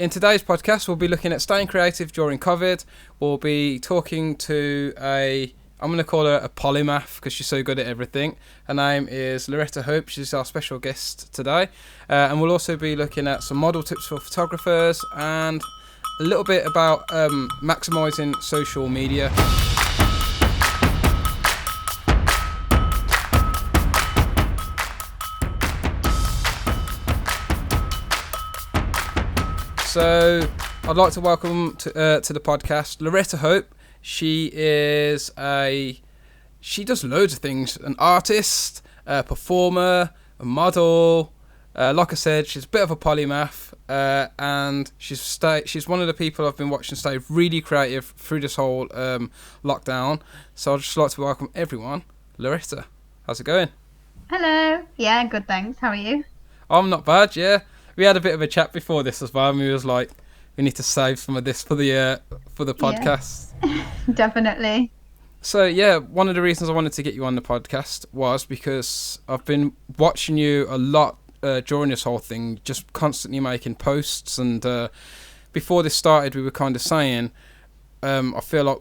In today's podcast, we'll be looking at staying creative during COVID. We'll be talking to I'm going to call her a polymath because she's so good at everything. Her name is Loretta Hope. She's our special guest today. And we'll also be looking at some model tips for photographers and a little bit about maximising social media. So I'd like to welcome to the podcast Loretta Hope. She does loads of things: an artist, a performer, a model. Like I said, she's a bit of a polymath, and she's one of the people I've been watching stay really creative through this whole lockdown. So I'd just like to welcome everyone. Loretta, how's it going? Hello. Yeah, good, thanks. How are you? I'm not bad, yeah. We had a bit of a chat before this as well, and we was like, we need to save some of this for the podcast. Yeah. Definitely. So yeah, one of the reasons I wanted to get you on the podcast was because I've been watching you a lot during this whole thing, just constantly making posts. And before this started, we were kind of saying, I feel like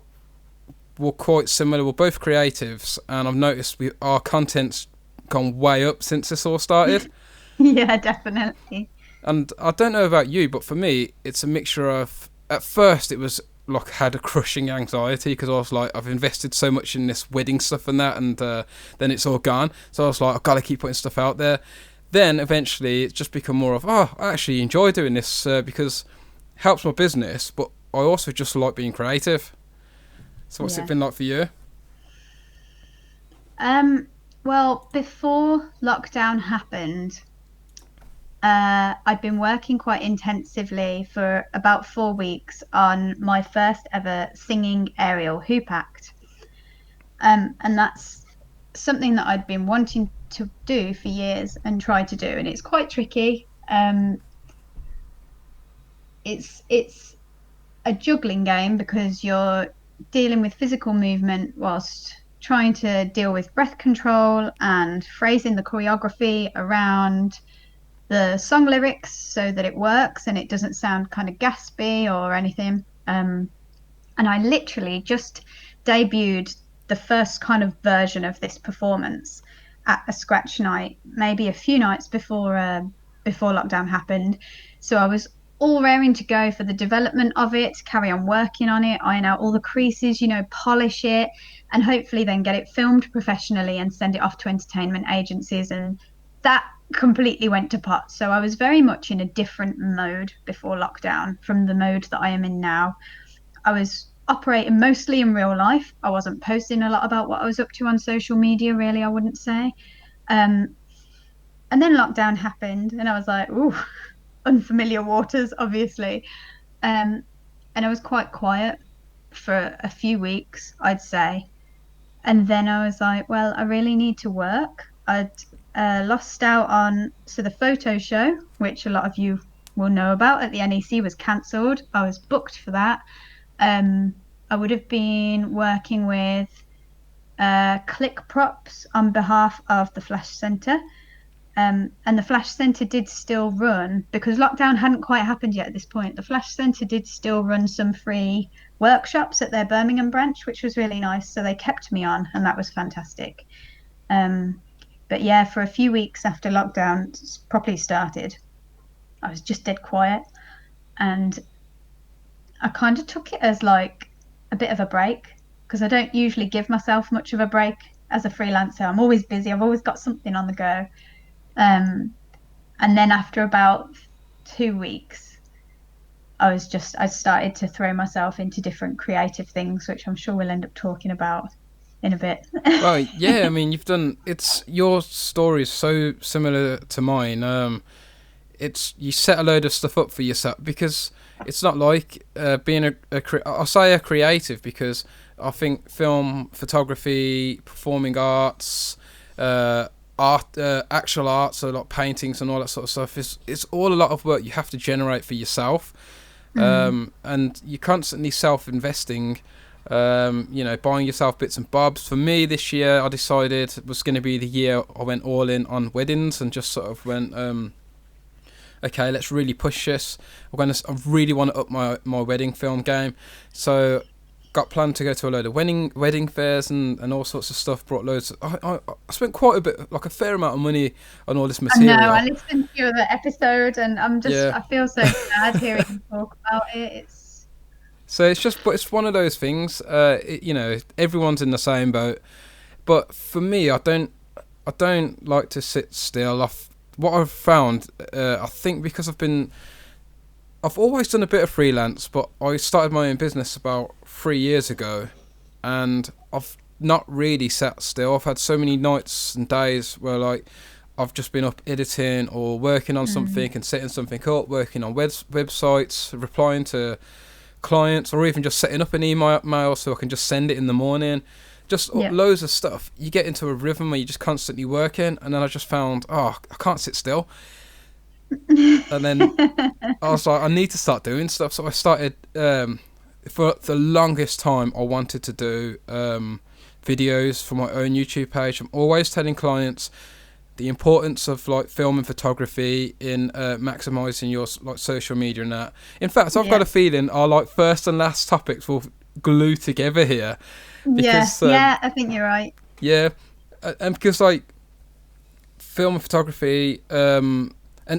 we're quite similar. We're both creatives, and I've noticed our content's gone way up since this all started. Yeah, definitely. And I don't know about you, but for me, it's a mixture of, at first it was like I had a crushing anxiety because I was like, I've invested so much in this wedding stuff and that, and then it's all gone. So I was like, I've got to keep putting stuff out there. Then eventually it's just become more of, I actually enjoy doing this because it helps my business, but I also just like being creative. So what's it been like for you? Well, before lockdown happened, I'd been working quite intensively for about 4 weeks on my first ever singing aerial hoop act. And that's something that I'd been wanting to do for years and tried to do, and it's quite tricky. It's a juggling game because you're dealing with physical movement whilst trying to deal with breath control and phrasing the choreography around the song lyrics so that it works and it doesn't sound kind of gaspy or anything. And I literally just debuted the first kind of version of this performance at a scratch night, maybe a few nights before lockdown happened. So I was all raring to go for the development of it, carry on working on it, iron out all the creases, polish it, and hopefully then get it filmed professionally and send it off to entertainment agencies. And that completely went to pot. So I was very much in a different mode before lockdown from the mode that I am in now. I was operating mostly in real life. I wasn't posting a lot about what I was up to on social media, really, I wouldn't say. And then lockdown happened and I was like, ooh, unfamiliar waters, obviously. And I was quite quiet for a few weeks, I'd say. And then I was like, well, I really need to work. I'd lost out on the photo show, which a lot of you will know about, at the NEC was cancelled. I was booked for that. I would have been working with Click Props on behalf of the Flash Centre. And the Flash Centre did still run, because lockdown hadn't quite happened yet at this point. The Flash Centre did still run some free workshops at their Birmingham branch, which was really nice. So they kept me on, and that was fantastic. But yeah, for a few weeks after lockdown properly started, I was just dead quiet. And I kind of took it as like a bit of a break, because I don't usually give myself much of a break as a freelancer. I'm always busy. I've always got something on the go. And then after about 2 weeks, I started to throw myself into different creative things, which I'm sure we'll end up talking about in a bit. Well, yeah, I mean, your story is so similar to mine. You set a load of stuff up for yourself, because it's not like being I'll say a creative, because I think film, photography, performing arts, actual art, so like paintings and all that sort of stuff, it's all a lot of work you have to generate for yourself. And you're constantly self-investing, buying yourself bits and bobs. For me this year, I decided it was going to be the year I went all in on weddings and just sort of went okay, let's really push this. I really want to up my wedding film game. So got planned to go to a load of wedding fairs and all sorts of stuff. Brought loads. I spent quite a bit, like a fair amount of money on all this I know, material. I listened to your other episode and Yeah. I feel so bad hearing you talk about it. So but it's one of those things. Everyone's in the same boat. But for me, I don't like to sit still. What I've found, I think because I've always done a bit of freelance, but I started my own business about 3 years ago, and I've not really sat still. I've had so many nights and days where like I've just been up editing or working on something and setting something up, working on websites, replying to clients, or even just setting up an email so I can just send it in the morning. Just loads of stuff. You get into a rhythm where you're just constantly working, and then I just found, I can't sit still. And then I was like, I need to start doing stuff. So I started, for the longest time, I wanted to do videos for my own YouTube page. I'm always telling clients the importance of like film and photography in maximizing your like social media and that. In fact, I've got a feeling our like first and last topics will glue together here. Because, I think you're right. Yeah, and because like film and photography and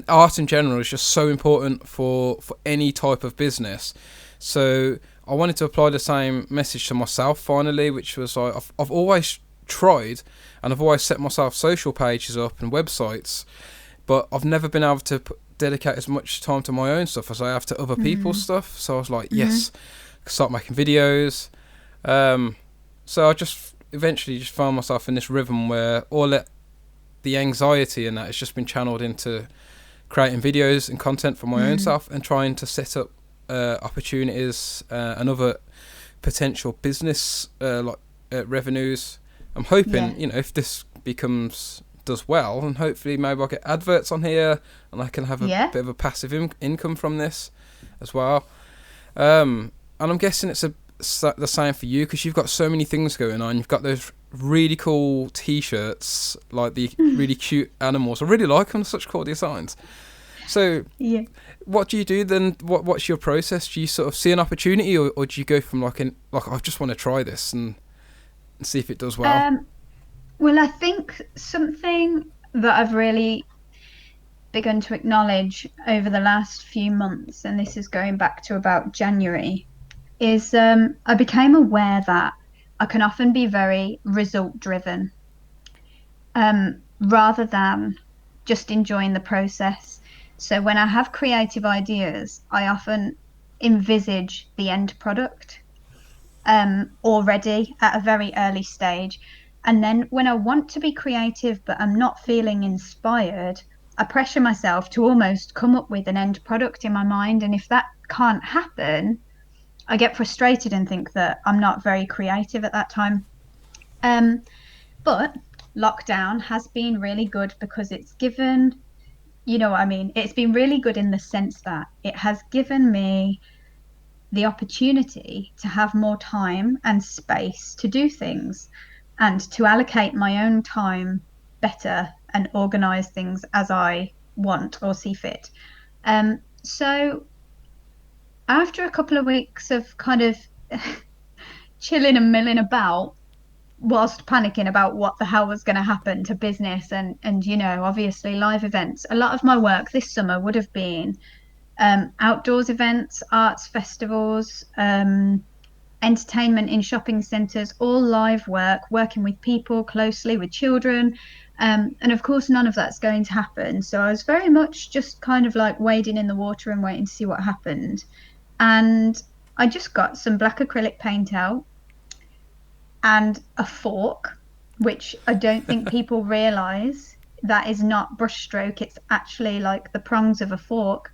art in general is just so important for any type of business. So I wanted to apply the same message to myself finally, which was like I've always tried and I've always set myself social pages up and websites, but I've never been able to dedicate as much time to my own stuff as I have to other people's stuff. So I was like, yes, start making videos. So I just eventually just found myself in this rhythm where all the anxiety and that has just been channeled into creating videos and content for my own self and trying to set up opportunities and other potential business revenues. I'm hoping, if this does well, and hopefully maybe I'll get adverts on here and I can have a bit of a passive income from this as well. And I'm guessing it's the same for you because you've got so many things going on. You've got those really cool t-shirts, like the really cute animals. I really like them, such cool designs. So what do you do then? What's your process? Do you sort of see an opportunity or do you go from like I just want to try this and see if it does well? Well, I think something that I've really begun to acknowledge over the last few months, and this is going back to about January, is I became aware that I can often be very result driven rather than just enjoying the process. So when I have creative ideas, I often envisage the end product already at a very early stage. And then when I want to be creative but I'm not feeling inspired, I pressure myself to almost come up with an end product in my mind. And if that can't happen, I get frustrated and think that I'm not very creative at that time. But lockdown has been really good because it's given, it's been really good in the sense that it has given me the opportunity to have more time and space to do things and to allocate my own time better and organize things as I want or see fit. So after a couple of weeks of kind of chilling and milling about whilst panicking about what the hell was going to happen to business and obviously live events, a lot of my work this summer would have been outdoors events, arts festivals, entertainment in shopping centres, all live work, working with people closely, with children. And of course, none of that's going to happen. So I was very much just kind of like wading in the water and waiting to see what happened. And I just got some black acrylic paint out and a fork, which I don't think people realise that is not brushstroke. It's actually like the prongs of a fork.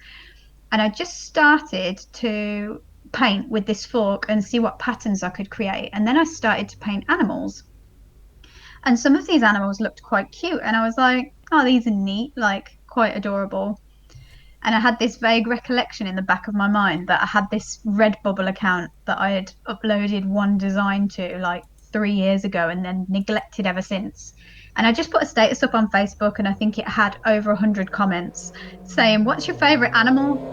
And I just started to paint with this fork and see what patterns I could create. And then I started to paint animals. And some of these animals looked quite cute. And I was like, oh, these are neat, like quite adorable. And I had this vague recollection in the back of my mind that I had this Redbubble account that I had uploaded one design to like 3 years ago and then neglected ever since. And I just put a status up on Facebook, and I think it had over 100 comments saying, "What's your favorite animal?"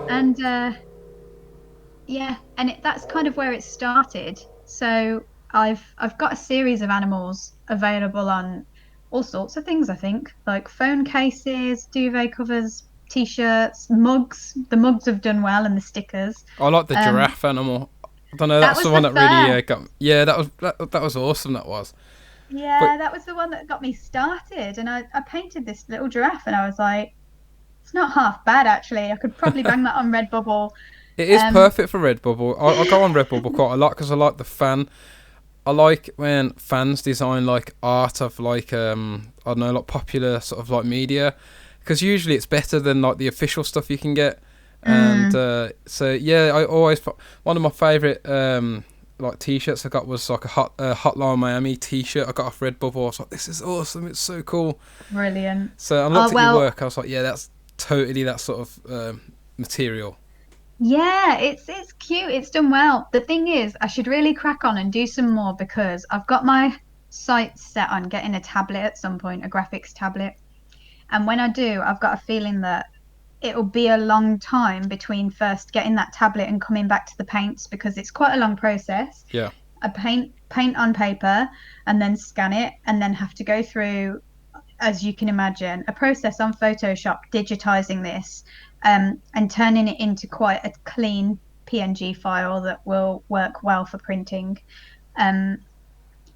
And yeah, and that's kind of where it started. So I've got a series of animals available on all sorts of things, I think, like phone cases, duvet covers, t-shirts, mugs. The mugs have done well, and the stickers. I like the Um, giraffe animal. I don't know. that That's was the the one that really first. got. Yeah, that was awesome. That was. But Yeah, that was the one that got me started. And I painted this little giraffe, and I was like, it's not half bad actually. I could probably bang that on Redbubble. it is Um, perfect for Redbubble. I go on Redbubble quite a lot because I like the fan. I like when fans design like art of like I don't know, like popular sort of like media, because usually it's better than like the official stuff you can get. And mm, so yeah, I always one of my favorite like t-shirts I got was like a Hotline Miami t-shirt I got off Redbubble. I was like, this is awesome, it's so cool. brilliant. So I Oh looked at your well, work, I was like, yeah, that's totally that sort of material. yeah, it's cute. It's done well. The thing is, I should really crack on and do some more because I've got my sights set on getting a tablet at some point, a graphics tablet. And when I do, I've got a feeling that it'll be a long time between first getting that tablet and coming back to the paints because it's quite a long process. Yeah, I paint on paper and then scan it and then have to go through, as you can imagine, a process on Photoshop digitizing this, and turning it into quite a clean PNG file that will work well for printing. Um,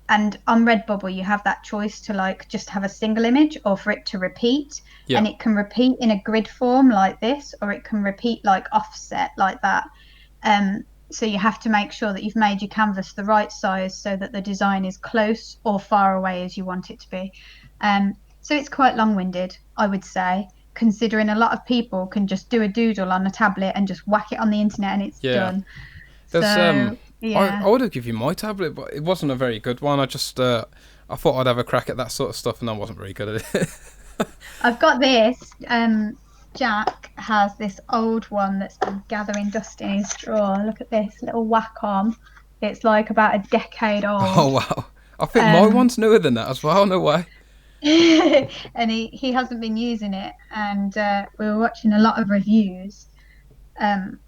and on Redbubble, you have that choice to like just have a single image or for it to repeat. yeah, And it can repeat in a grid form like this, or it can repeat like offset like that. So you have to make sure that you've made your canvas the right size so that the design is close or far away as you want it to be. So it's quite long-winded, I would say, considering a lot of people can just do a doodle on a tablet and just whack it on the internet and it's yeah. done. There's So I yeah, would have given you my tablet, but it wasn't a very good one. I just I thought I'd have a crack at that sort of stuff, and I wasn't very good at it. I've got this. Jack has this old one that's been gathering dust in his drawer. Look at this little Wacom. It's like about a decade Oh old. wow! I think my Um, one's newer than that as well. No way. and he hasn't been using it. And we were watching a lot of reviews um,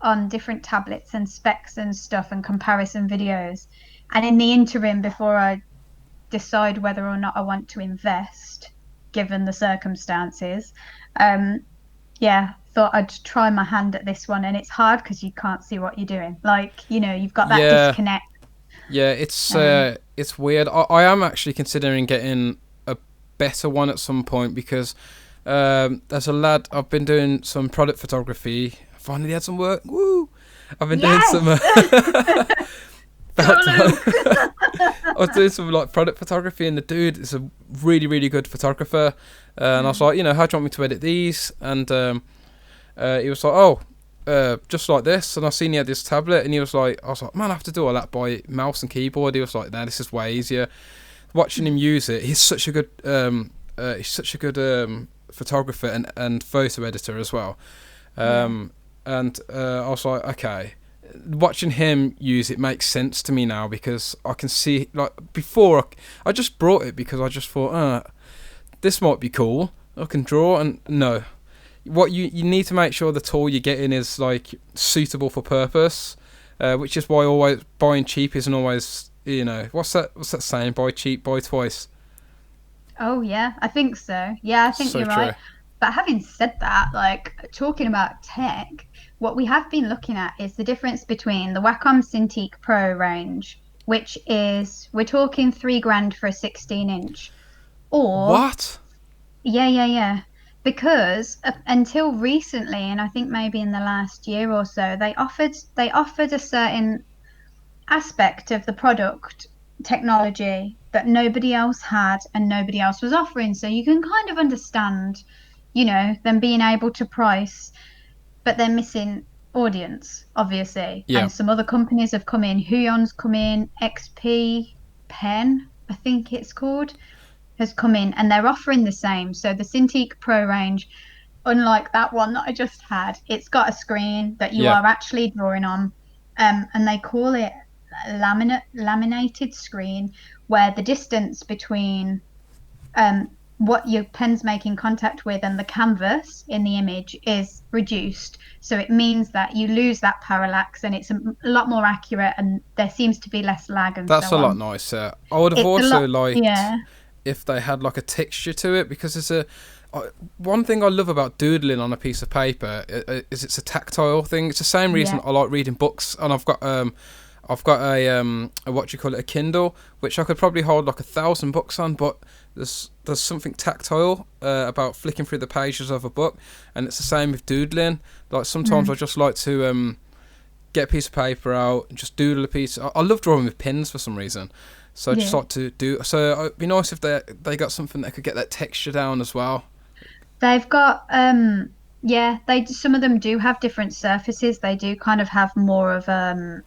on different tablets and specs and stuff and comparison videos. And in the interim, before I decide whether or not I want to invest, given the circumstances, um, yeah, thought I'd try my hand at this one. And it's hard because you can't see what you're doing. Like, you've got that Yeah, disconnect. yeah. It's weird. I am actually considering getting a better one at some point because there's a lad. I've been doing some product photography. Finally had some work. Woo! I've been doing some. Yes! About Go, time. Luke! I was doing some like product photography, and the dude is a really, really good photographer. And I was like, how do you want me to edit these? And he was like, oh, just like this. And I seen he had this tablet, and I was like, man, I have to do all that by mouse and keyboard. He was like, nah, this is way easier. Watching him use it, he's such a good, photographer and photo editor as well. Yeah. And I was like, okay. Watching him use it makes sense to me now because I can see, like, before I just brought it because I just thought, this might be cool. I can draw, and no. What you need to make sure the tool you're getting is like suitable for purpose, which is why always buying cheap isn't always, what's that saying? Buy cheap, buy twice. Oh, yeah, I think so. Yeah, I think So you're true. right. But having said that, like talking about tech, what we have been looking at is the difference between the Wacom Cintiq Pro range, which is, we're talking 3 grand for a 16 inch, or, What? yeah, yeah, yeah. Because until recently, and I think maybe in the last year or so, they offered a certain aspect of the product technology that nobody else had and nobody else was offering. So you can kind of understand, them being able to price, but they're missing audience, obviously. Yeah. And some other companies have come in. Huion's come in, XP Pen, I think it's called, has come in, and they're offering the same. So the Cintiq Pro range, unlike that one that I just had, it's got a screen that you Yeah. are actually drawing on, and they call it laminated screen, where the distance between what your pen's making contact with and the canvas in the image is reduced. So it means that you lose that parallax and it's a lot more accurate and there seems to be less lag and That's so a lot on. nicer. I would have It's a also lot, liked yeah, if they had like a texture to it, because one thing I love about doodling on a piece of paper is it's a tactile thing. It's the same reason yeah, I like reading books, and I've got a what do you call it, a Kindle, which I could probably hold like 1,000 books on, but there's something tactile about flicking through the pages of a book, and it's the same with doodling. Like sometimes I just like to get a piece of paper out and just doodle a piece. I love drawing with pins for some reason, so I just yeah. like to do. So it'd be nice if they got something that could get that texture down as well. They've got yeah, they some of them do have different surfaces. They do kind of have more of a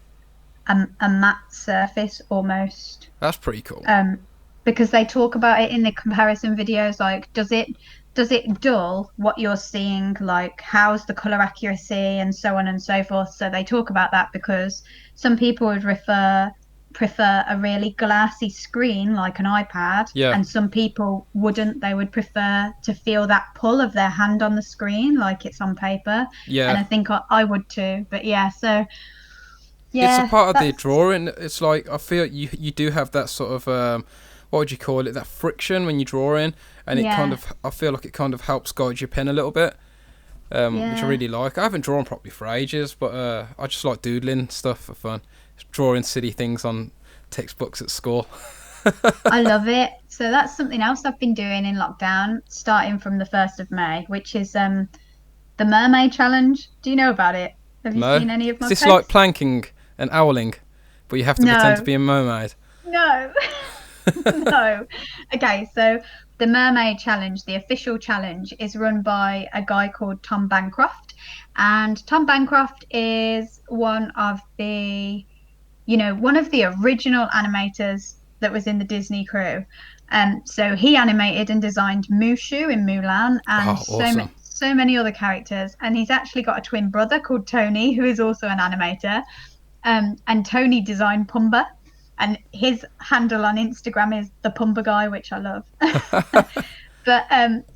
matte surface almost. That's pretty cool. Um, because they talk about it in the comparison videos, like does it dull what you're seeing? Like how's the color accuracy and so on and so forth. So they talk about that because some people would prefer a really glassy screen like an iPad, Yeah, and some people wouldn't. They would prefer to feel that pull of their hand on the screen like it's on paper. And yeah. I think I would too. But yeah, so It's a yeah, part of the that's drawing. It's like I feel you do have that sort of what would you call it? That friction when you're drawing, and it kind yeah, of I feel like it kind of helps guide your pen a little bit, which I yeah. really like. I haven't drawn properly for ages, but I just like doodling stuff for fun, drawing silly things on textbooks at school. I love it. So that's something else I've been doing in lockdown, starting from the 1st of May, which is the mermaid challenge. Do you know about it? Have you No, seen any of is my this like posts? planking and owling, but you have to pretend to No, be a mermaid? no, no. Okay, so the mermaid challenge, the official challenge, is run by a guy called Tom Bancroft. And Tom Bancroft is one of the original animators that was in the Disney crew. So he animated and designed Mushu in Mulan and Oh, awesome! so many other characters. And he's actually got a twin brother called Tony, who is also an animator. And Tony designed Pumbaa, and his handle on Instagram is the Pumbaa guy, which I love. But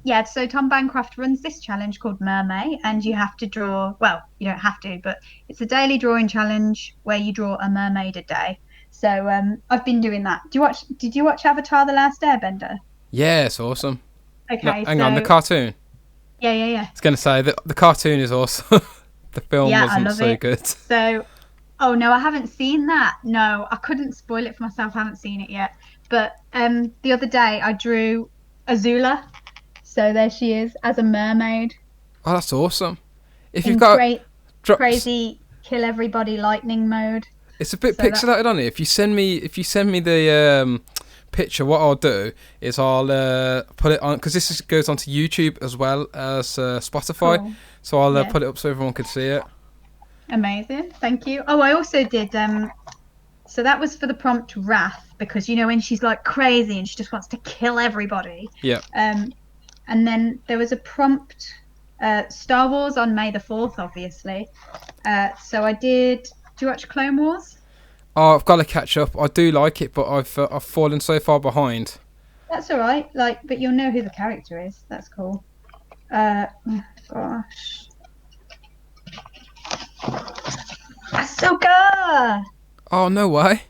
yeah, so Tom Bancroft runs this challenge called Mermaid, and you have to draw. Well, you don't have to, but it's a daily drawing challenge where you draw a mermaid a day. So I've been doing that. Did you watch Avatar: The Last Airbender? Yeah, it's awesome. No, Okay, hang on, the so cartoon. yeah, yeah, yeah, I was gonna say the cartoon is awesome. The film yeah. I wasn't love so it. good. So, oh no, I haven't seen that. No, I couldn't spoil it for myself. I haven't seen it yet. But the other day I drew Azula. So there she is as a mermaid Oh, that's awesome. If you've in got drops, crazy kill everybody lightning mode. it's a bit So that's pixelated on it. If you send me the picture, what I'll do is I'll put it on, because goes onto YouTube as well as Spotify. cool. So I'll Yeah, put it up so everyone can see it. amazing. Thank you. Oh, I also did so that was for the prompt Wrath, because when she's like crazy and she just wants to kill everybody. Yeah. And then there was a prompt Star Wars on May the 4th, obviously. So I did. Do you watch Clone Wars? Oh, I've got to catch up. I do like it, but I've fallen so far behind. That's all right. But you'll know who the character is. That's cool. Oh, gosh. Ahsoka! Oh, no way.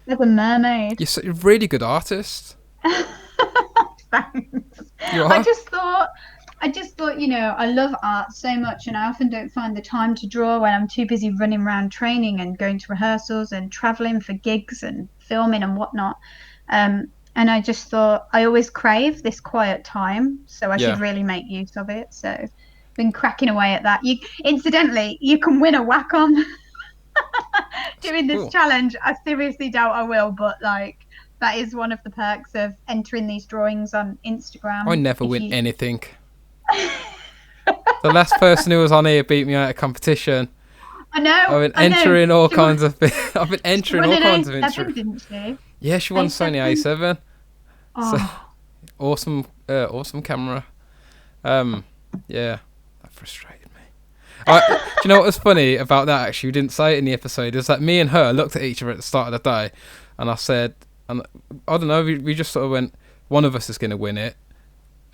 There's a mermaid. You're such a really good artist. Thanks. You I are. just thought, I love art so much, and I often don't find the time to draw when I'm too busy running around training and going to rehearsals and traveling for gigs and filming and whatnot. And I just thought I always crave this quiet time, so I should Yeah. really make use of it. So, been cracking away at that. Incidentally, you can win a Wacom doing this Cool. challenge. I seriously doubt I will, but that is one of the perks of entering these drawings on Instagram. I never If win you anything. The last person who was on here beat me out at competition. I know. I've been I know. entering all She won- kinds of things. I've been she entering won all an kinds of A7, entries. didn't she? Yeah, she won Sony A7. Oh, Awesome, awesome camera. Yeah, that frustrated me. Do you know what was funny about that? Actually, we didn't say it in the episode. It was like me and her looked at each other at the start of the day, and I said, and I don't know, we just sort of went, one of us is going to win it,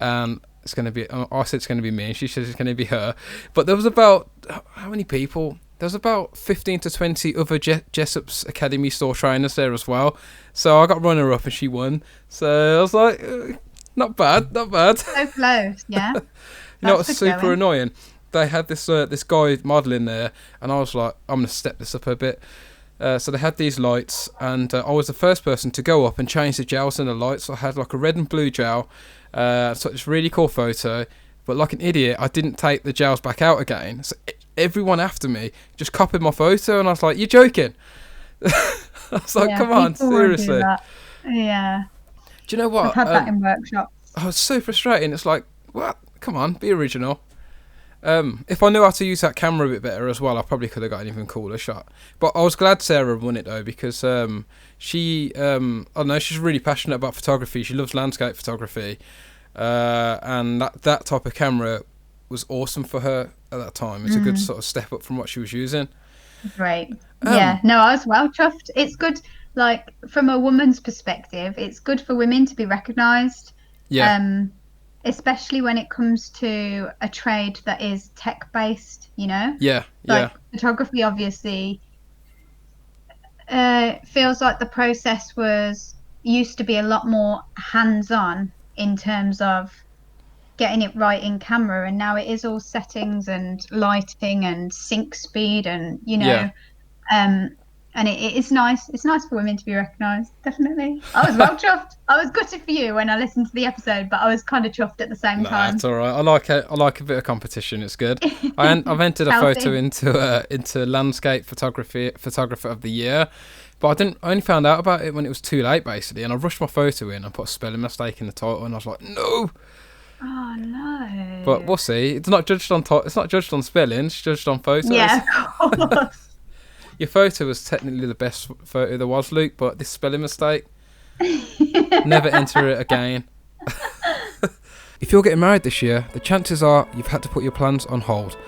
and it's going to be. I said it's going to be me, and she said it's going to be her. But there was about how many people? There was about 15 to 20 other Jessup's Academy store trainers there as well. So I got runner up, and she won. So I was like, not bad, not bad. So close, yeah. You know what's super annoying? They had this guy modelling there, and I was like, I'm going to step this up a bit. So they had these lights, and I was the first person to go up and change the gels in the lights. So I had like a red and blue gel, so it's a really cool photo. But like an idiot, I didn't take the gels back out again. So everyone after me just copied my photo, and I was like, "You're joking?" I was like, "Come on, seriously." Yeah. Do you know what? I've had that in workshops. Oh, it's so frustrating. It's like, what? Come on, be original. If I knew how to use that camera a bit better as well, I probably could have got an even cooler shot. But I was glad Sarah won it though, because she, I don't know, she's really passionate about photography. She loves landscape photography, and that type of camera was awesome for her at that time. It's a good sort of step up from what she was using. Right. Yeah. No, I was well chuffed. It's good, like from a woman's perspective, it's good for women to be recognised. Yeah. Especially when it comes to a trade that is tech-based, you know? Yeah, like photography obviously feels like the process used to be a lot more hands-on in terms of getting it right in camera, and now it is all settings and lighting and sync speed and, you know, and it's nice. It's nice for women to be recognised, definitely. I was well chuffed. I was gutted for you when I listened to the episode, but I was kind of chuffed at the same time. That's all right. I like it. I like a bit of competition. It's good. I've entered a photo into landscape photographer of the year, but I only found out about it when it was too late, basically. And I rushed my photo in and put a spelling mistake in the title, and I was like, no. Oh no. But we'll see. It's not judged on it's not judged on spelling. It's judged on photos. Yeah, of course. Your photo was technically the best photo there was, Luke, but this spelling mistake, never enter it again. If you're getting married this year, the chances are you've had to put your plans on hold.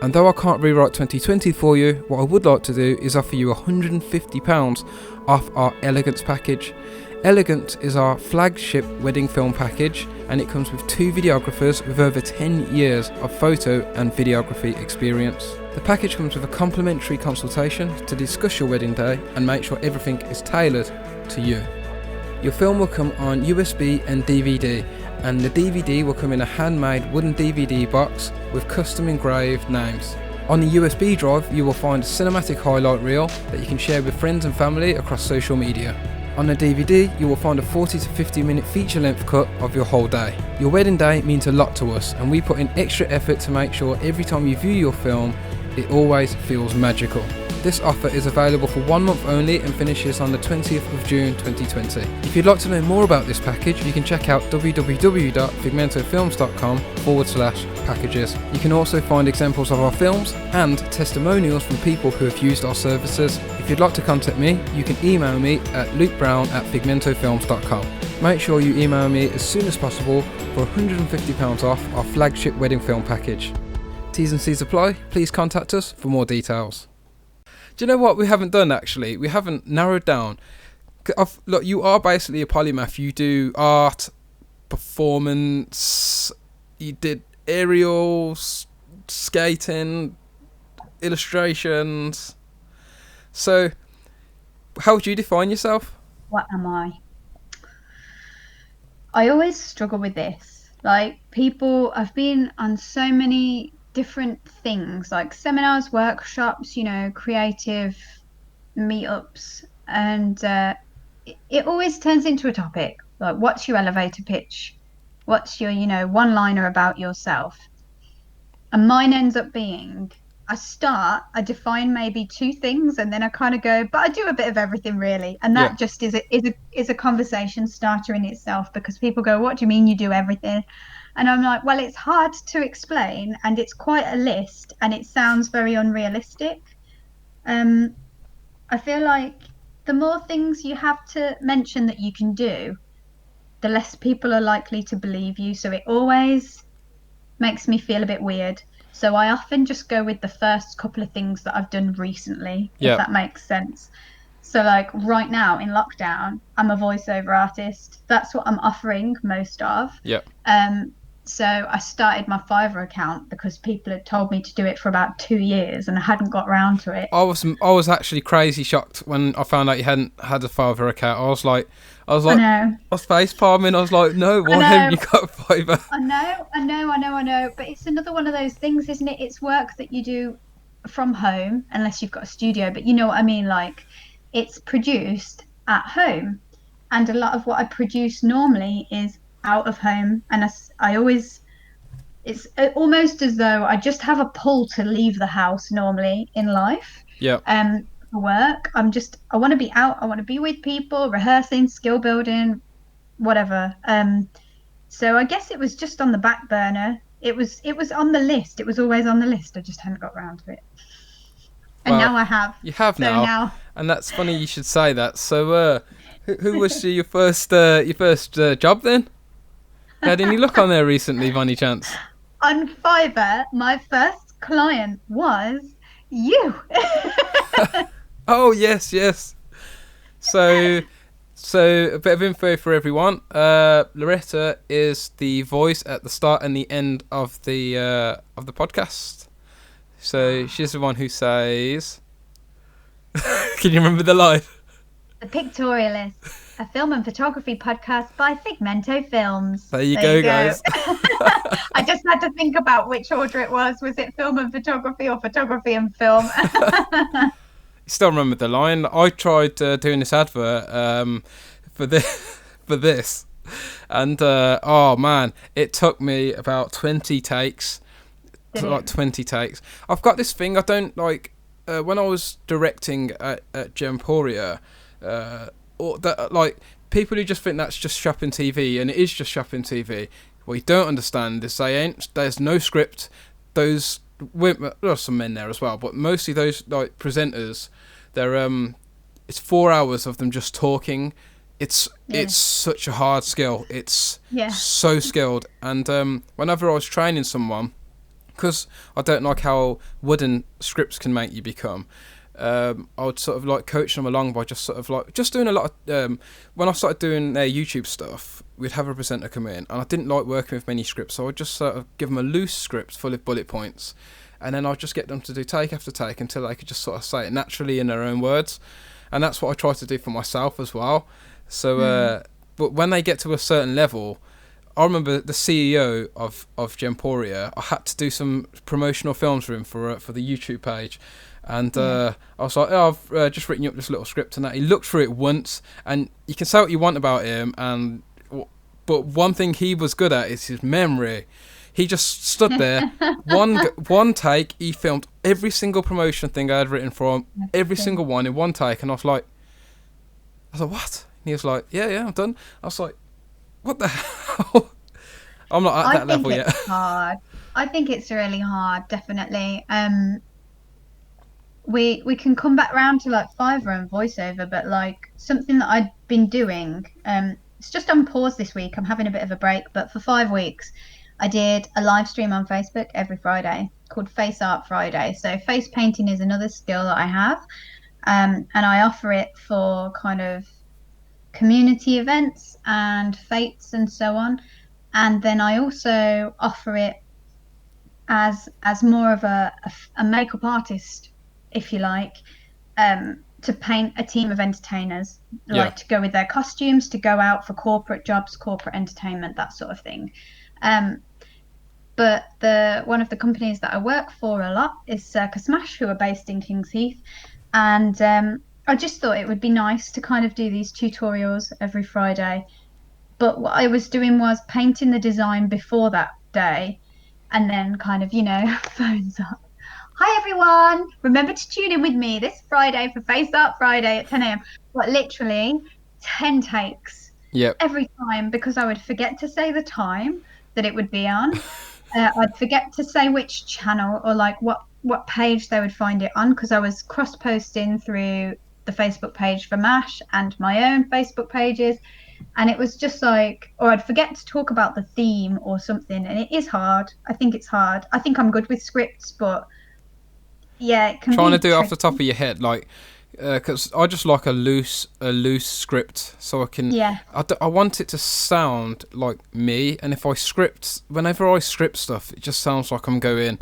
And though I can't rewrite 2020 for you, what I would like to do is offer you £150 off our Elegance package. Elegance is our flagship wedding film package, and it comes with 2 videographers with over 10 years of photo and videography experience. The package comes with a complimentary consultation to discuss your wedding day and make sure everything is tailored to you. Your film will come on USB and DVD, and the DVD will come in a handmade wooden DVD box with custom engraved names. On the USB drive, you will find a cinematic highlight reel that you can share with friends and family across social media. On the DVD, you will find a 40 to 50 minute feature length cut of your whole day. Your wedding day means a lot to us, and we put in extra effort to make sure every time you view your film, it always feels magical. This offer is available for 1 month only and finishes on the 20th of June 2020. If you'd like to know more about this package, you can check out www.figmentofilms.com/packages. You can also find examples of our films and testimonials from people who have used our services. If you'd like to contact me, you can email me at lukebrown@figmentofilms.com. Make sure you email me as soon as possible for £150 off our flagship wedding film package. T's and C's apply. Please contact us for more details. Do you know what we haven't done, actually? We haven't narrowed down. Look, you are basically a polymath. You do art, performance, you did aerials, skating, illustrations. So, how would you define yourself? What am I? I always struggle with this. Like, I've been on so many different things, like seminars, workshops, you know, creative meetups, and it always turns into a topic like, what's your elevator pitch, what's your, you know, one-liner about yourself. And mine ends up being, I define maybe 2 things, and then I kind of go, but I do a bit of everything, really. And that just is a conversation starter in itself, because people go, what do you mean you do everything? And I'm like, well, it's hard to explain, and it's quite a list, and it sounds very unrealistic. I feel like the more things you have to mention that you can do, the less people are likely to believe you. So it always makes me feel a bit weird. So I often just go with the first couple of things that I've done recently, if that makes sense. So like right now in lockdown, I'm a voiceover artist. That's what I'm offering most of. Yeah. Um, so I started my Fiverr account because people had told me to do it for about 2 years and I hadn't got around to it. I was actually crazy shocked when I found out you hadn't had a Fiverr account. I was I like, know, I was face palming. I was like, no, I why haven't know, you got a Fiverr? I know. But it's another one of those things, isn't it? It's work that you do from home, unless you've got a studio. But you know what I mean? Like, it's produced at home. And a lot of what I produce normally is out of home. And I always, it's almost as though I just have a pull to leave the house normally in life. Yeah. For work, I want to be out. I want to be with people, rehearsing, skill building, whatever. So I guess it was just on the back burner. It was on the list. It was always on the list. I just hadn't got around to it. And Well, now I have. you have So now, now and that's funny you should say that. So, who was your first job then? Had any luck on there recently, by any chance? on Fiverr, my first client was you. Oh yes, yes. So, so a bit of info for everyone. Loretta is the voice at the start and the end of the podcast. So she's the one who says. Can you remember the line? The Pictorialist, a film and photography podcast by Figmento Films. There you There go, you go. guys. I just had to think about which order it was. Was it film and photography or photography and film? Still remember the line. I tried doing this advert for this, for this, and oh man, it took me about 20 takes. Did Like it? 20 takes. I've got this thing I don't like. When I was directing at Gemporia, or that like people who just think that's just shopping TV, and it is just shopping TV. What you don't understand is there's no script. Those women, there are some men there as well, but mostly those like presenters. They're it's 4 hours of them just talking. It's such a hard skill. It's Yeah. so skilled. And whenever I was training someone, because I don't like how wooden scripts can make you become, I would sort of like coach them along by just sort of like just doing a lot of when I started doing their YouTube stuff, we'd have a presenter come in, and I didn't like working with many scripts, so I'd just sort of give them a loose script full of bullet points, and then I'd just get them to do take after take until they could just sort of say it naturally in their own words, and that's what I try to do for myself as well. So but when they get to a certain level, I remember the CEO of Gemporia, I had to do some promotional films for him for the YouTube page. And I was like, oh, I've just written you up this little script and that. He looked through it once, and you can say what you want about him, but one thing he was good at is his memory. He just stood there, one take, he filmed every single promotion thing I had written for him, every single one in one take, and I was like, what? And he was like, yeah, I'm done. I was like, what the hell? I'm not at that level yet. It's hard. I think it's really hard, definitely. We can come back round to like Fiverr and voiceover, but like something that I'd been doing, it's just on pause this week. I'm having a bit of a break, but for 5 weeks, I did a live stream on Facebook every Friday called Face Art Friday. So face painting is another skill that I have, and I offer it for kind of community events and fates and so on. And then I also offer it as more of a makeup artist, if you like, to paint a team of entertainers, like to go with their costumes, to go out for corporate jobs, corporate entertainment, that sort of thing. But one of the companies that I work for a lot is Circus Smash, who are based in Kings Heath, and I just thought it would be nice to kind of do these tutorials every Friday. But what I was doing was painting the design before that day, and then kind of, phones up. Hi everyone, remember to tune in with me this Friday for Face Art Friday at 10 a.m. But literally 10 takes every time, because I would forget to say the time that it would be on. I'd forget to say which channel or like what page they would find it on, because I was cross-posting through the Facebook page for MASH and my own Facebook pages. And it was just like, or I'd forget to talk about the theme or something. And it is hard. I think it's hard. I think I'm good with scripts, but yeah, it can Trying be to do it off the tricky. top of your head, like because I just like a loose script, so I can. Yeah. I want it to sound like me, and whenever I script stuff, it just sounds like I'm going,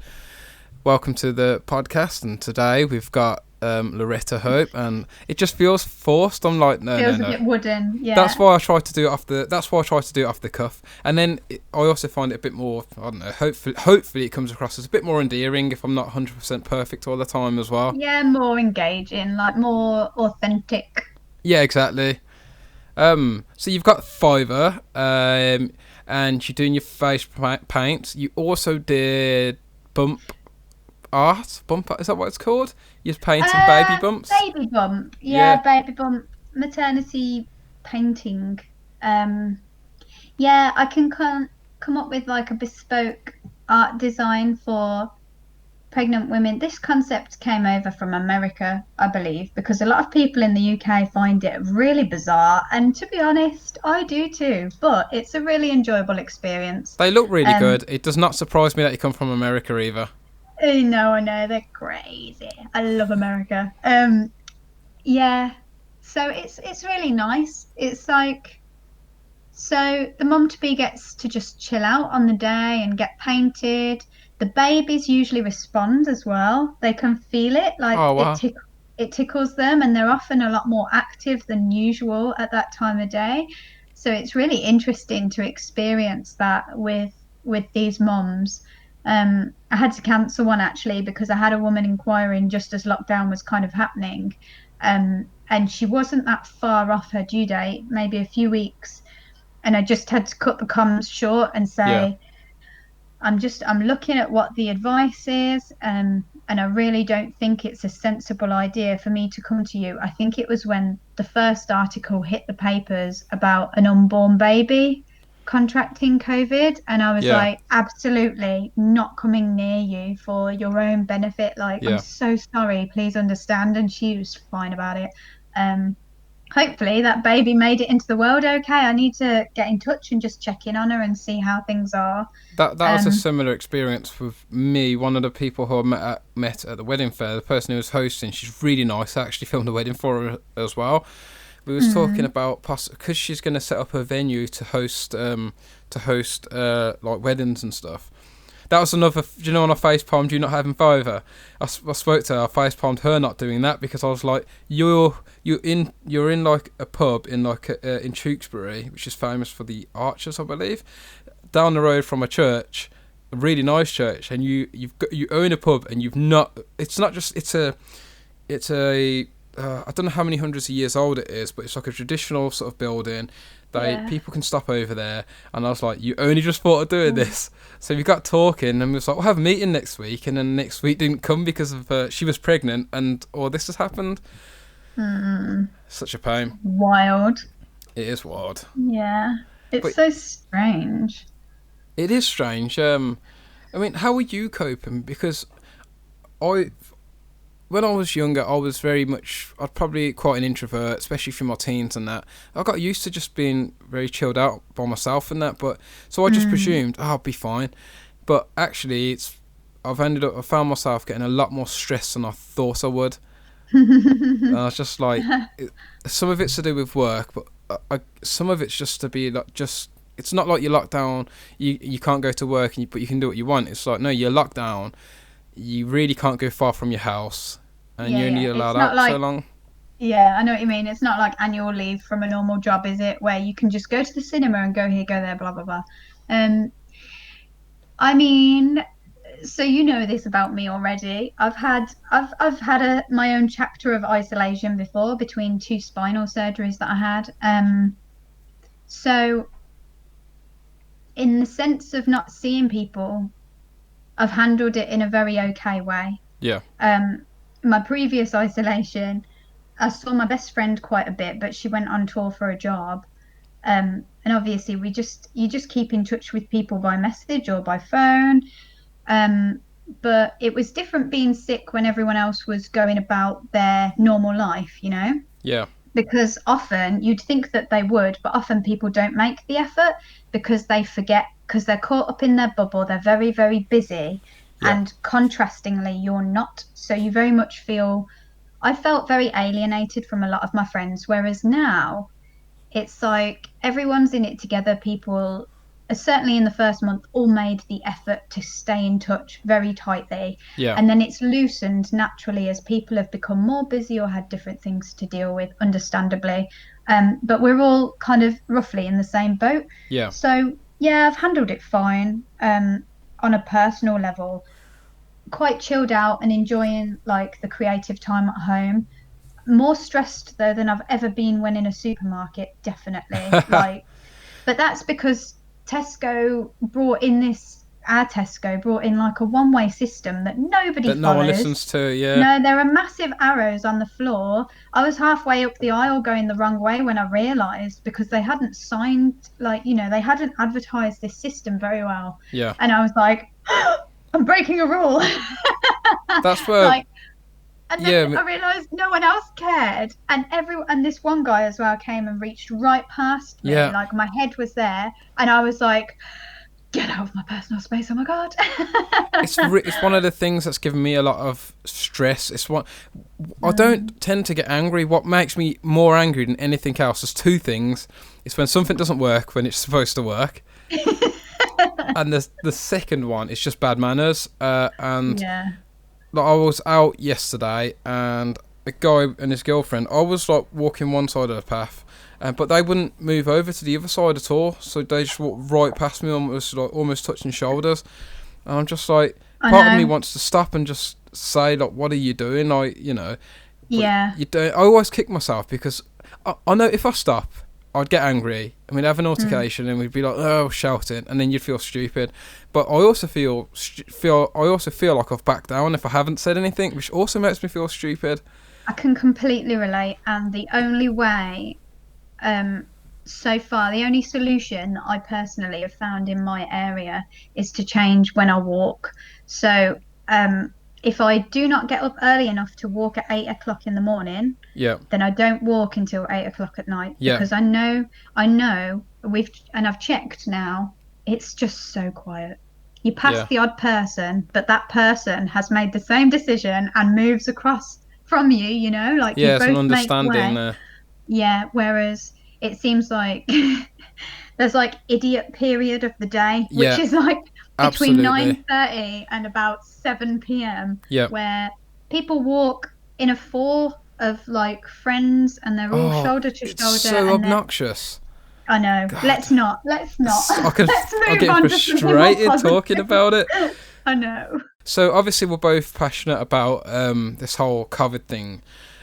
welcome to the podcast, and today we've got Loretta Hope, and it just feels forced. I'm like, no, Feels no, a no. bit wooden. Yeah. That's why I try to do it off the. That's why I try to do it off the cuff, and then I also find it a bit more. I don't know. Hopefully, it comes across as a bit more endearing if I'm not 100% perfect all the time as well. Yeah, more engaging, like more authentic. Yeah, exactly. So you've got Fiverr, and you're doing your face paint. You also did bump art. Is that what it's called? You're painting baby bumps. Baby bump. Yeah. Yeah, baby bump. Maternity painting. Um, yeah, I can come up with like a bespoke art design for pregnant women. This concept came over from America, I believe, because a lot of people in the UK find it really bizarre. And to be honest, I do too. But it's a really enjoyable experience. They look really Um, good. It does not surprise me that you come from America either. I know, they're crazy. I love America. Yeah. So it's really nice. It's like so the mum to be gets to just chill out on the day and get painted. The babies usually respond as well. They can feel it, like Oh wow. it tickles them, and they're often a lot more active than usual at that time of day. So it's really interesting to experience that with these mums. I had to cancel one actually because I had a woman inquiring just as lockdown was kind of happening, and she wasn't that far off her due date, maybe a few weeks, and I just had to cut the comms short and Yeah. say, I'm looking at what the advice is, and I really don't think it's a sensible idea for me to come to you. I think it was when the first article hit the papers about an unborn baby contracting COVID, and I was Yeah. like, absolutely not coming near you for your own benefit. Like, I'm Yeah. so sorry, please understand. And she was fine about it. Um, Hopefully that baby made it into the world okay. I need to get in touch and just check in on her and see how things are. That was a Um, similar experience with me. One of the people who I met at the wedding fair, the person who was hosting, she's really nice. I actually filmed the wedding for her as well. We was talking mm, about because she's going to set up a venue to host like weddings and stuff. That was another. Do you know when I facepalmed you not having Fiverr? I spoke to her. I facepalmed her not doing that because I was like, you're in like a pub in like in Tewkesbury, which is famous for the archers, I believe, down the road from a church, a really nice church, and you own a pub and you've not. It's not just it's a I don't know how many hundreds of years old it is, but it's like a traditional sort of building. yeah. People can stop over there, and I was like, "You only just thought of doing this." So we got talking, and we was like, "We'll have a meeting next week," and then next week didn't come because of she was pregnant, and this has happened. Mm, Such a pain. wild. It is wild, Yeah. It's but so strange. it is strange. I mean, how are you coping? Because I when I was younger, I was I'd probably quite an introvert, especially through my teens and that. I got used to just being very chilled out by myself and that, but so I just Mm. presumed, I'll be fine. But actually, I found myself getting a lot more stressed than I thought I would. And I was just like, some of it's to do with work, but some of it's just to be like, it's not like you're locked down, you can't go to work, but you can do what you want. It's like, no, you're locked down. You really can't go far from your house, and Yeah, you're only yeah. It's allowed not out so like, long. yeah, I know what you mean. It's not like annual leave from a normal job, is it? Where you can just go to the cinema and go here, go there, blah, blah, blah. Um, I mean, so you know this about me already. I've had my own chapter of isolation before between two spinal surgeries that I had. So in the sense of not seeing people, I've handled it in a very okay way. Yeah, Um, my previous isolation, I saw my best friend quite a bit, but she went on tour for a job. And obviously you just keep in touch with people by message or by phone. Um, but it was different being sick when everyone else was going about their normal life, you know? yeah, Because often you'd think that they would, but often people don't make the effort because they forget, because they're caught up in their bubble. They're very, very busy. yeah, And contrastingly, you're not. So you very much feel I felt very alienated from a lot of my friends, whereas now it's like everyone's in it together. People, certainly in the first month, all made the effort to stay in touch very tightly. Yeah. And then it's loosened naturally as people have become more busy or had different things to deal with, understandably. But we're all kind of roughly in the same boat. Yeah. So, yeah, I've handled it fine. On a personal level, quite chilled out and enjoying like the creative time at home. More stressed though than I've ever been when in a supermarket, definitely. Like, but that's because our Tesco brought in like a one-way system that nobody That no one follows. listens to. Yeah. No, there are massive arrows on the floor. I was halfway up the aisle going the wrong way when I realized, because they hadn't signed, like, they hadn't advertised this system very well. Yeah. And I was like, I'm breaking a rule. That's where. Like, and then Yeah. I realized no one else cared, and this one guy as well came and reached right past me, Yeah. like my head was there, and I was like, "Get out of my personal space! Oh my god!" It's one of the things that's given me a lot of stress. I don't tend to get angry. What makes me more angry than anything else is two things. It's when something doesn't work when it's supposed to work, and the second one is just bad manners. And Yeah. like, I was out yesterday, and a guy and his girlfriend. I was like walking one side of the path, but they wouldn't move over to the other side at all. So they just walked right past me, almost touching shoulders. And I'm just like, part of me wants to stop and just say, like, what are you doing? Like, Yeah. you don't. I always kick myself because I know if I stop, I'd get angry and we'd have an altercation and we'd be like, oh, shouting, and then you'd feel stupid. But I also feel like I've backed down if I haven't said anything, which also makes me feel stupid. I can completely relate, and the only way, so far, the only solution I personally have found in my area is to change when I walk. So, if I do not get up early enough to walk at 8 o'clock in the morning, Yeah. then I don't walk until 8 o'clock at night, Yeah. because I know I've checked now, it's just so quiet. You pass the odd person, but that person has made the same decision and moves across from you, like you Yeah, it's an both make understanding way. there. Yeah, whereas it seems like there's like idiot period of the day, which Yeah, is like between absolutely. 9:30 and about 7 p.m. Yeah. where people walk in a four of like friends and they're all shoulder to It's shoulder. so obnoxious. I know. God. Let's not. I'm Let's move getting on to something more frustrated positive. talking about it. I know. So obviously we're both passionate about this whole COVID thing.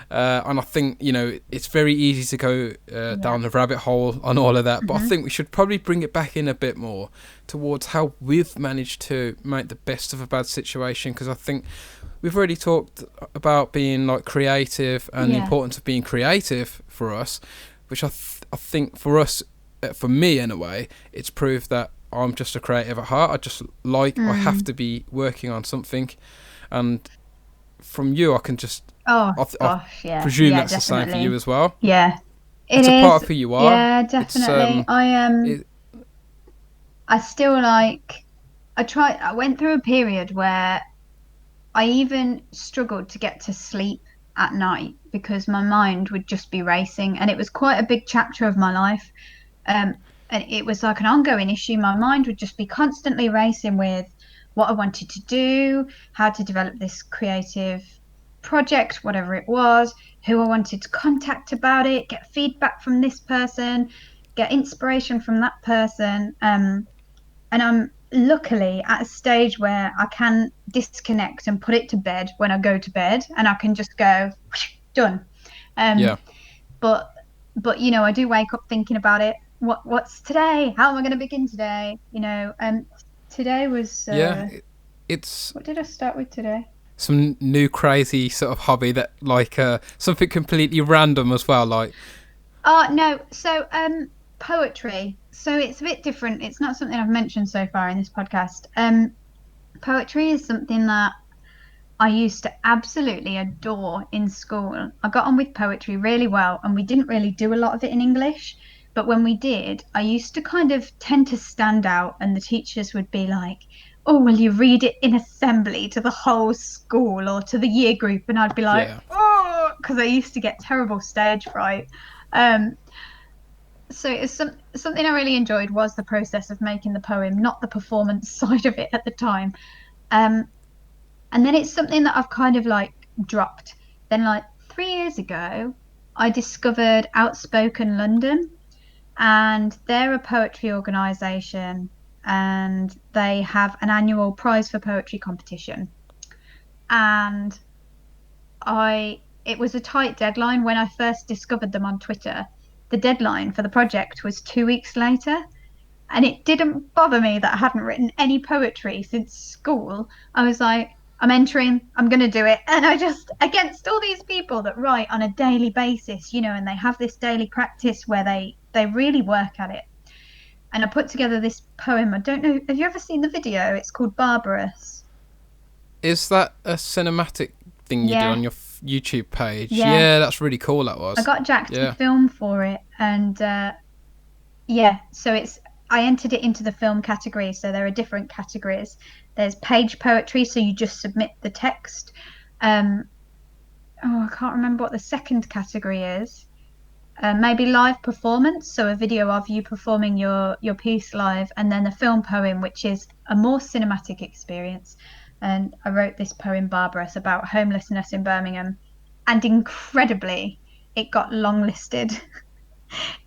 And I think, it's very easy to go down the rabbit hole on all of that. But I think we should probably bring it back in a bit more towards how we've managed to make the best of a bad situation. Because I think we've already talked about being like creative and the importance of being creative for us, which I think for us, for me in a way, it's proved that I'm just a creative at heart. I have to be working on something. And from you, I can just... I presume that's definitely. the same for you as well. Yeah, it's a part of who you are. Yeah, definitely. I still like. I went through a period where I even struggled to get to sleep at night because my mind would just be racing, and it was quite a big chapter of my life. And it was like an ongoing issue. My mind would just be constantly racing with what I wanted to do, how to develop this creative project, whatever it was, who I wanted to contact about it, get feedback from this person, get inspiration from that person. And I'm luckily at a stage where I can disconnect and put it to bed when I go to bed, and I can just go, done. But I do wake up thinking about it. What's today? How am I going to begin today? Today was what did I start with today? Some new crazy sort of hobby that like something completely random as well, like no, so poetry. So it's a bit different. It's not something I've mentioned so far in this podcast. Poetry is something that I used to absolutely adore in school. I got on with poetry really well, and we didn't really do a lot of it in English. But when we did, I used to kind of tend to stand out, and the teachers would be like, oh, will you read it in assembly to the whole school or to the year group? And I'd be like, oh, because I used to get terrible stage fright. So it's something I really enjoyed was the process of making the poem, not the performance side of it at the time. Um, and then it's something that I've kind of like dropped. Then like 3 years ago, I discovered Outspoken London, and they're a poetry organisation, and they have an annual prize for poetry competition. And it was a tight deadline when I first discovered them on Twitter. The deadline for the project was 2 weeks later, and it didn't bother me that I hadn't written any poetry since school. I was like, I'm entering, I'm going to do it. And I just, against all these people that write on a daily basis, and they have this daily practice where they really work at it. And I put together this poem. I don't know, have you ever seen the video? It's called Barbarous. Is that a cinematic thing you did on your YouTube page? Yeah, that's really cool, that was. I got Jack to film for it. And so I entered it into the film category. So there are different categories. There's page poetry, so you just submit the text. I can't remember what the second category is. Maybe live performance, so a video of you performing your piece live, and then the film poem, which is a more cinematic experience. And I wrote this poem, Barbarous, about homelessness in Birmingham, and incredibly, it got longlisted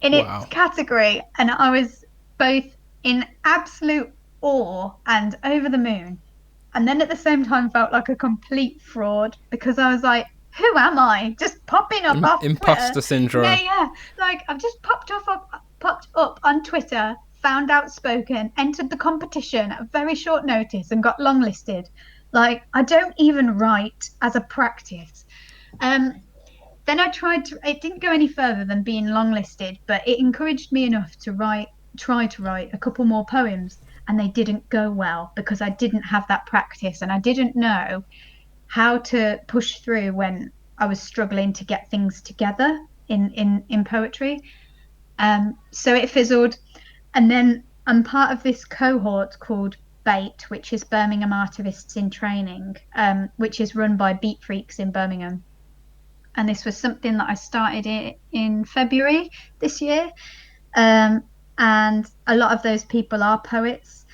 in its category, and I was both in absolute awe and over the moon, and then at the same time felt like a complete fraud, because I was like, who am I? Just popping up off imposter Twitter. syndrome. Yeah. Like, I've just popped up on Twitter, found Outspoken, entered the competition at very short notice, and got longlisted. Like, I don't even write as a practice. Then I it didn't go any further than being longlisted, but it encouraged me enough to try to write a couple more poems, and they didn't go well because I didn't have that practice, and I didn't know how to push through when I was struggling to get things together in poetry. So it fizzled. And then I'm part of this cohort called BAIT, which is Birmingham Artivists in Training, which is run by Beat Freaks in Birmingham. And this was something that I started in February this year. And a lot of those people are poets,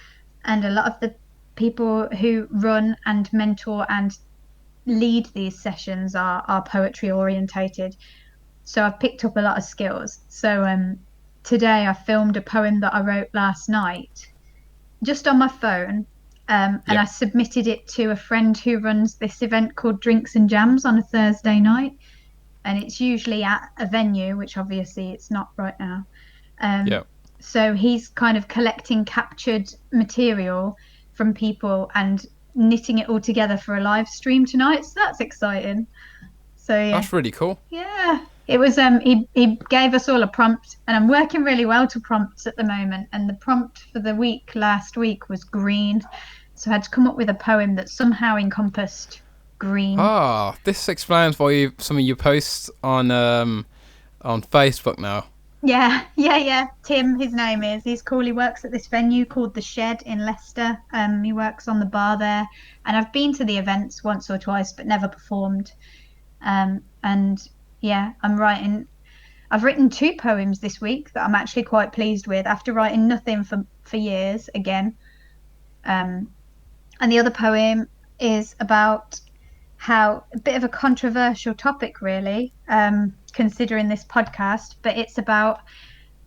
and a lot of the people who run and mentor and lead these sessions are poetry orientated. So I've picked up a lot of skills. So today I filmed a poem that I wrote last night just on my phone, and I submitted it to a friend who runs this event called Drinks and Jams on a Thursday night, and it's usually at a venue, which obviously it's not right now. So he's kind of collecting captured material from people and knitting it all together for a live stream tonight. So that's exciting. So yeah, that's really cool. Yeah, it was. He gave us all a prompt, and I'm working really well to prompts at the moment. And the prompt for the week last week was green, so I had to come up with a poem that somehow encompassed green. This explains why some of your posts on Facebook now. Yeah. Tim, his name is. He's cool. He works at this venue called The Shed in Leicester. He works on the bar there, and I've been to the events once or twice, but never performed. And yeah, I've written 2 poems this week that I'm actually quite pleased with, after writing nothing for years again. And the other poem is about how, a bit of a controversial topic really, considering this podcast, but it's about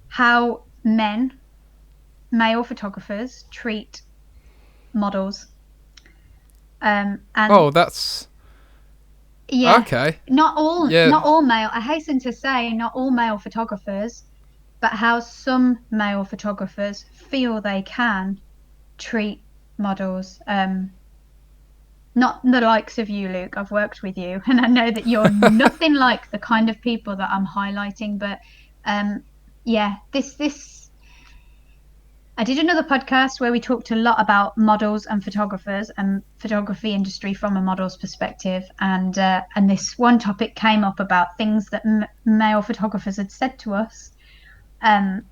how male photographers treat models. And that's okay. Not all male. I hasten to say, not all male photographers, but how some male photographers feel they can treat models. Not the likes of you, Luke. I've worked with you, and I know that you're nothing like the kind of people that I'm highlighting. But this I did another podcast where we talked a lot about models and photographers and photography industry from a model's perspective, and this one topic came up about things that male photographers had said to us, and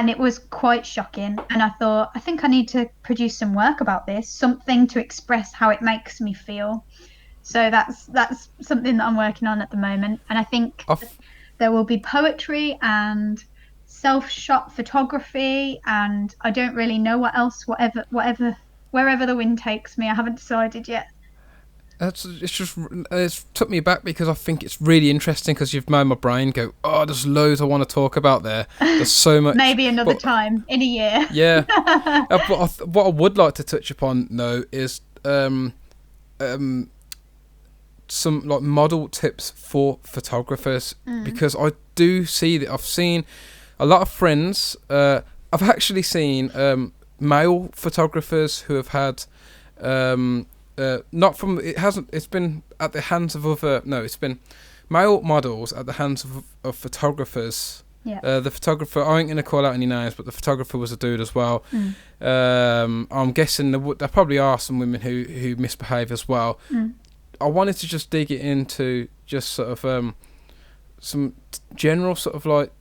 it was quite shocking. And I thought, I think I need to produce some work about this, something to express how it makes me feel. So that's something that I'm working on at the moment. And I think I've, there will be poetry and self-shot photography, and I don't really know what else, wherever the wind takes me. I haven't decided yet. it's took me back because I think it's really interesting because you've made my brain go, oh, there's loads I want to talk about there. There's so much. Maybe another But time in a year. yeah, but what I would like to touch upon though is um, some like model tips for photographers because I do see that I've seen a lot of friends. I've actually seen male photographers who have had not from it hasn't it's been at the hands of other no it's been male models at the hands of photographers. Yeah. The photographer, I ain't going to call out any names, but the photographer was a dude as well. I'm guessing there probably are some women who misbehave as well. I wanted to just dig it into just sort of some general sort of like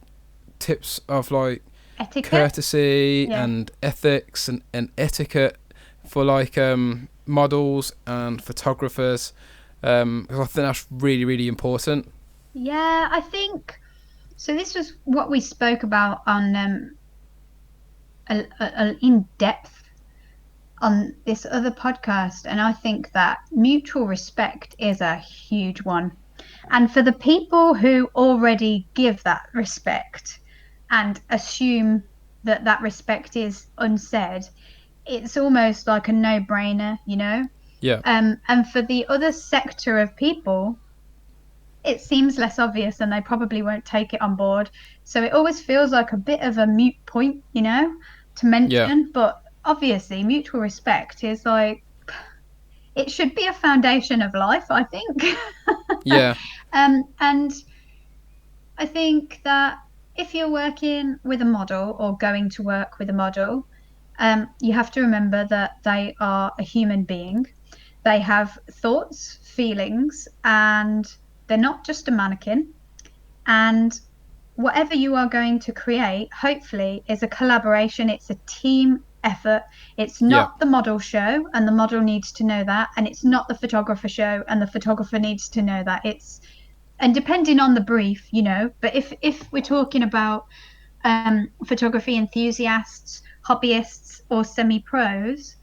tips of like Etiquette. courtesy Yeah. and ethics and etiquette for like models and photographers, because I think that's really, really important. Yeah, I think so. This was what we spoke about on in depth on this other podcast, and I think that mutual respect is a huge one. And for the people who already give that respect and assume that that respect is unsaid, it's almost like a no-brainer, you know? Yeah. And for the other sector of people, it seems less obvious and they probably won't take it on board. So it always feels like a bit of a moot point, you know, to mention. Yeah. But obviously, mutual respect is like, it should be a foundation of life, I think. Yeah. And I think that if you're working with a model or going to work with a model, you have to remember that they are a human being. They have thoughts, feelings, and they're not just a mannequin. And whatever you are going to create, hopefully, is a collaboration. It's a team effort. It's not the model show, and the model needs to know that. And it's not the photographer show, and the photographer needs to know that. And depending on the brief, you know, but if we're talking about photography enthusiasts, hobbyists, or semi-pros,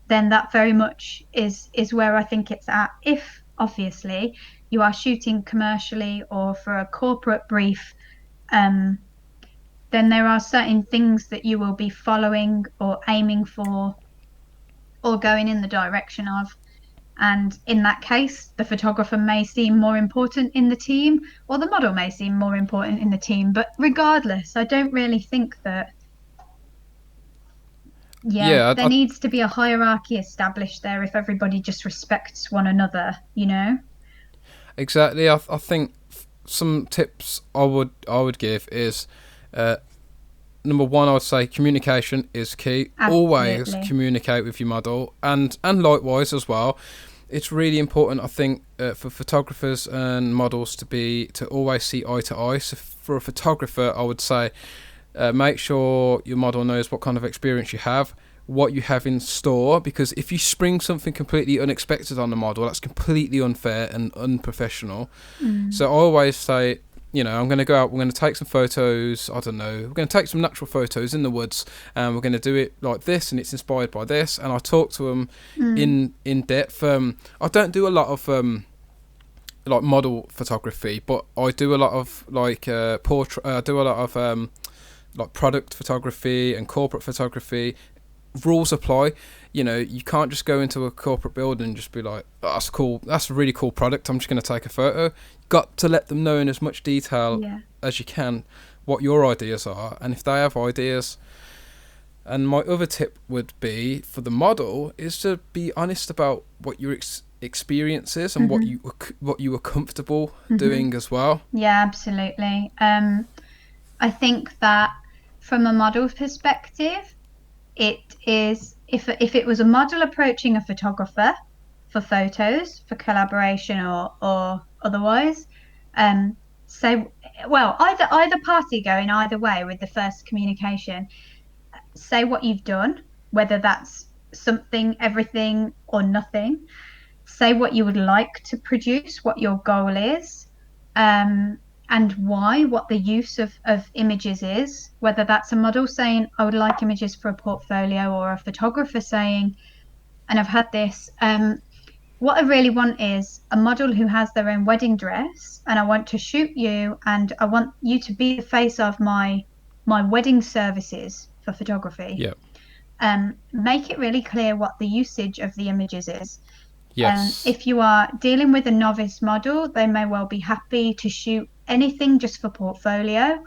then that very much is where I think it's at. If obviously you are shooting commercially or for a corporate brief, then there are certain things that you will be following or aiming for or going in the direction of. And in that case, the photographer may seem more important in the team, or the model may seem more important in the team. But regardless, I don't really think that there needs to be a hierarchy established there if everybody just respects one another, you know? Exactly. I think some tips I would give is number one, I would say communication is key. Absolutely. Always communicate with your model, and likewise as well. It's really important, I think, for photographers and models to always see eye to eye. So for a photographer, I would say make sure your model knows what kind of experience you have, what you have in store, because if you spring something completely unexpected on the model, that's completely unfair and unprofessional. So I always say, you know, I'm going to go out, we're going to take some photos, I don't know, we're going to take some natural photos in the woods, and we're going to do it like this, and it's inspired by this, and I talk to them in depth. I don't do a lot of like model photography, but I do a lot of like portrait. I do a lot of like product photography and corporate photography. Rules apply. You know, you can't just go into a corporate building and just be like, oh, that's cool, that's a really cool product, I'm just going to take a photo. Got to let them know in as much detail as you can what your ideas are, and if they have ideas. And my other tip would be for the model is to be honest about what your experience is and what you were comfortable doing as well. Yeah, absolutely. I think that from a model's perspective, it is if it was a model approaching a photographer for photos, for collaboration or otherwise, so well, either party going either way with the first communication, say what you've done, whether that's something, everything, or nothing, say what you would like to produce, what your goal is, and why, what the use of images is, whether that's a model saying, I would like images for a portfolio, or a photographer saying, and I've had this, what I really want is a model who has their own wedding dress, and I want to shoot you, and I want you to be the face of my wedding services for photography. Yeah. Make it really clear what the usage of the images is. Yes. If you are dealing with a novice model, they may well be happy to shoot anything just for portfolio,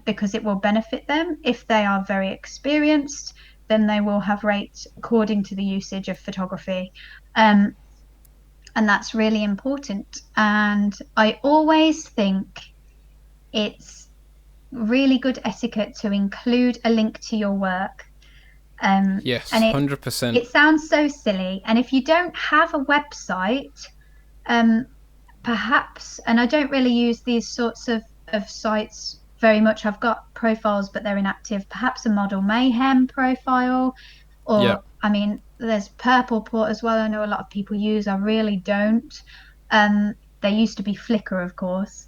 because it will benefit them. If they are very experienced, then they will have rates according to the usage of photography. And that's really important. And I always think it's really good etiquette to include a link to your work. Yes, and 100%. It sounds so silly. And if you don't have a website, perhaps, and I don't really use these sorts of sites very much. I've got profiles, but they're inactive. Perhaps a Model Mayhem profile, or I mean, there's Purpleport as well. I know a lot of people use. I really don't. There used to be Flickr, of course.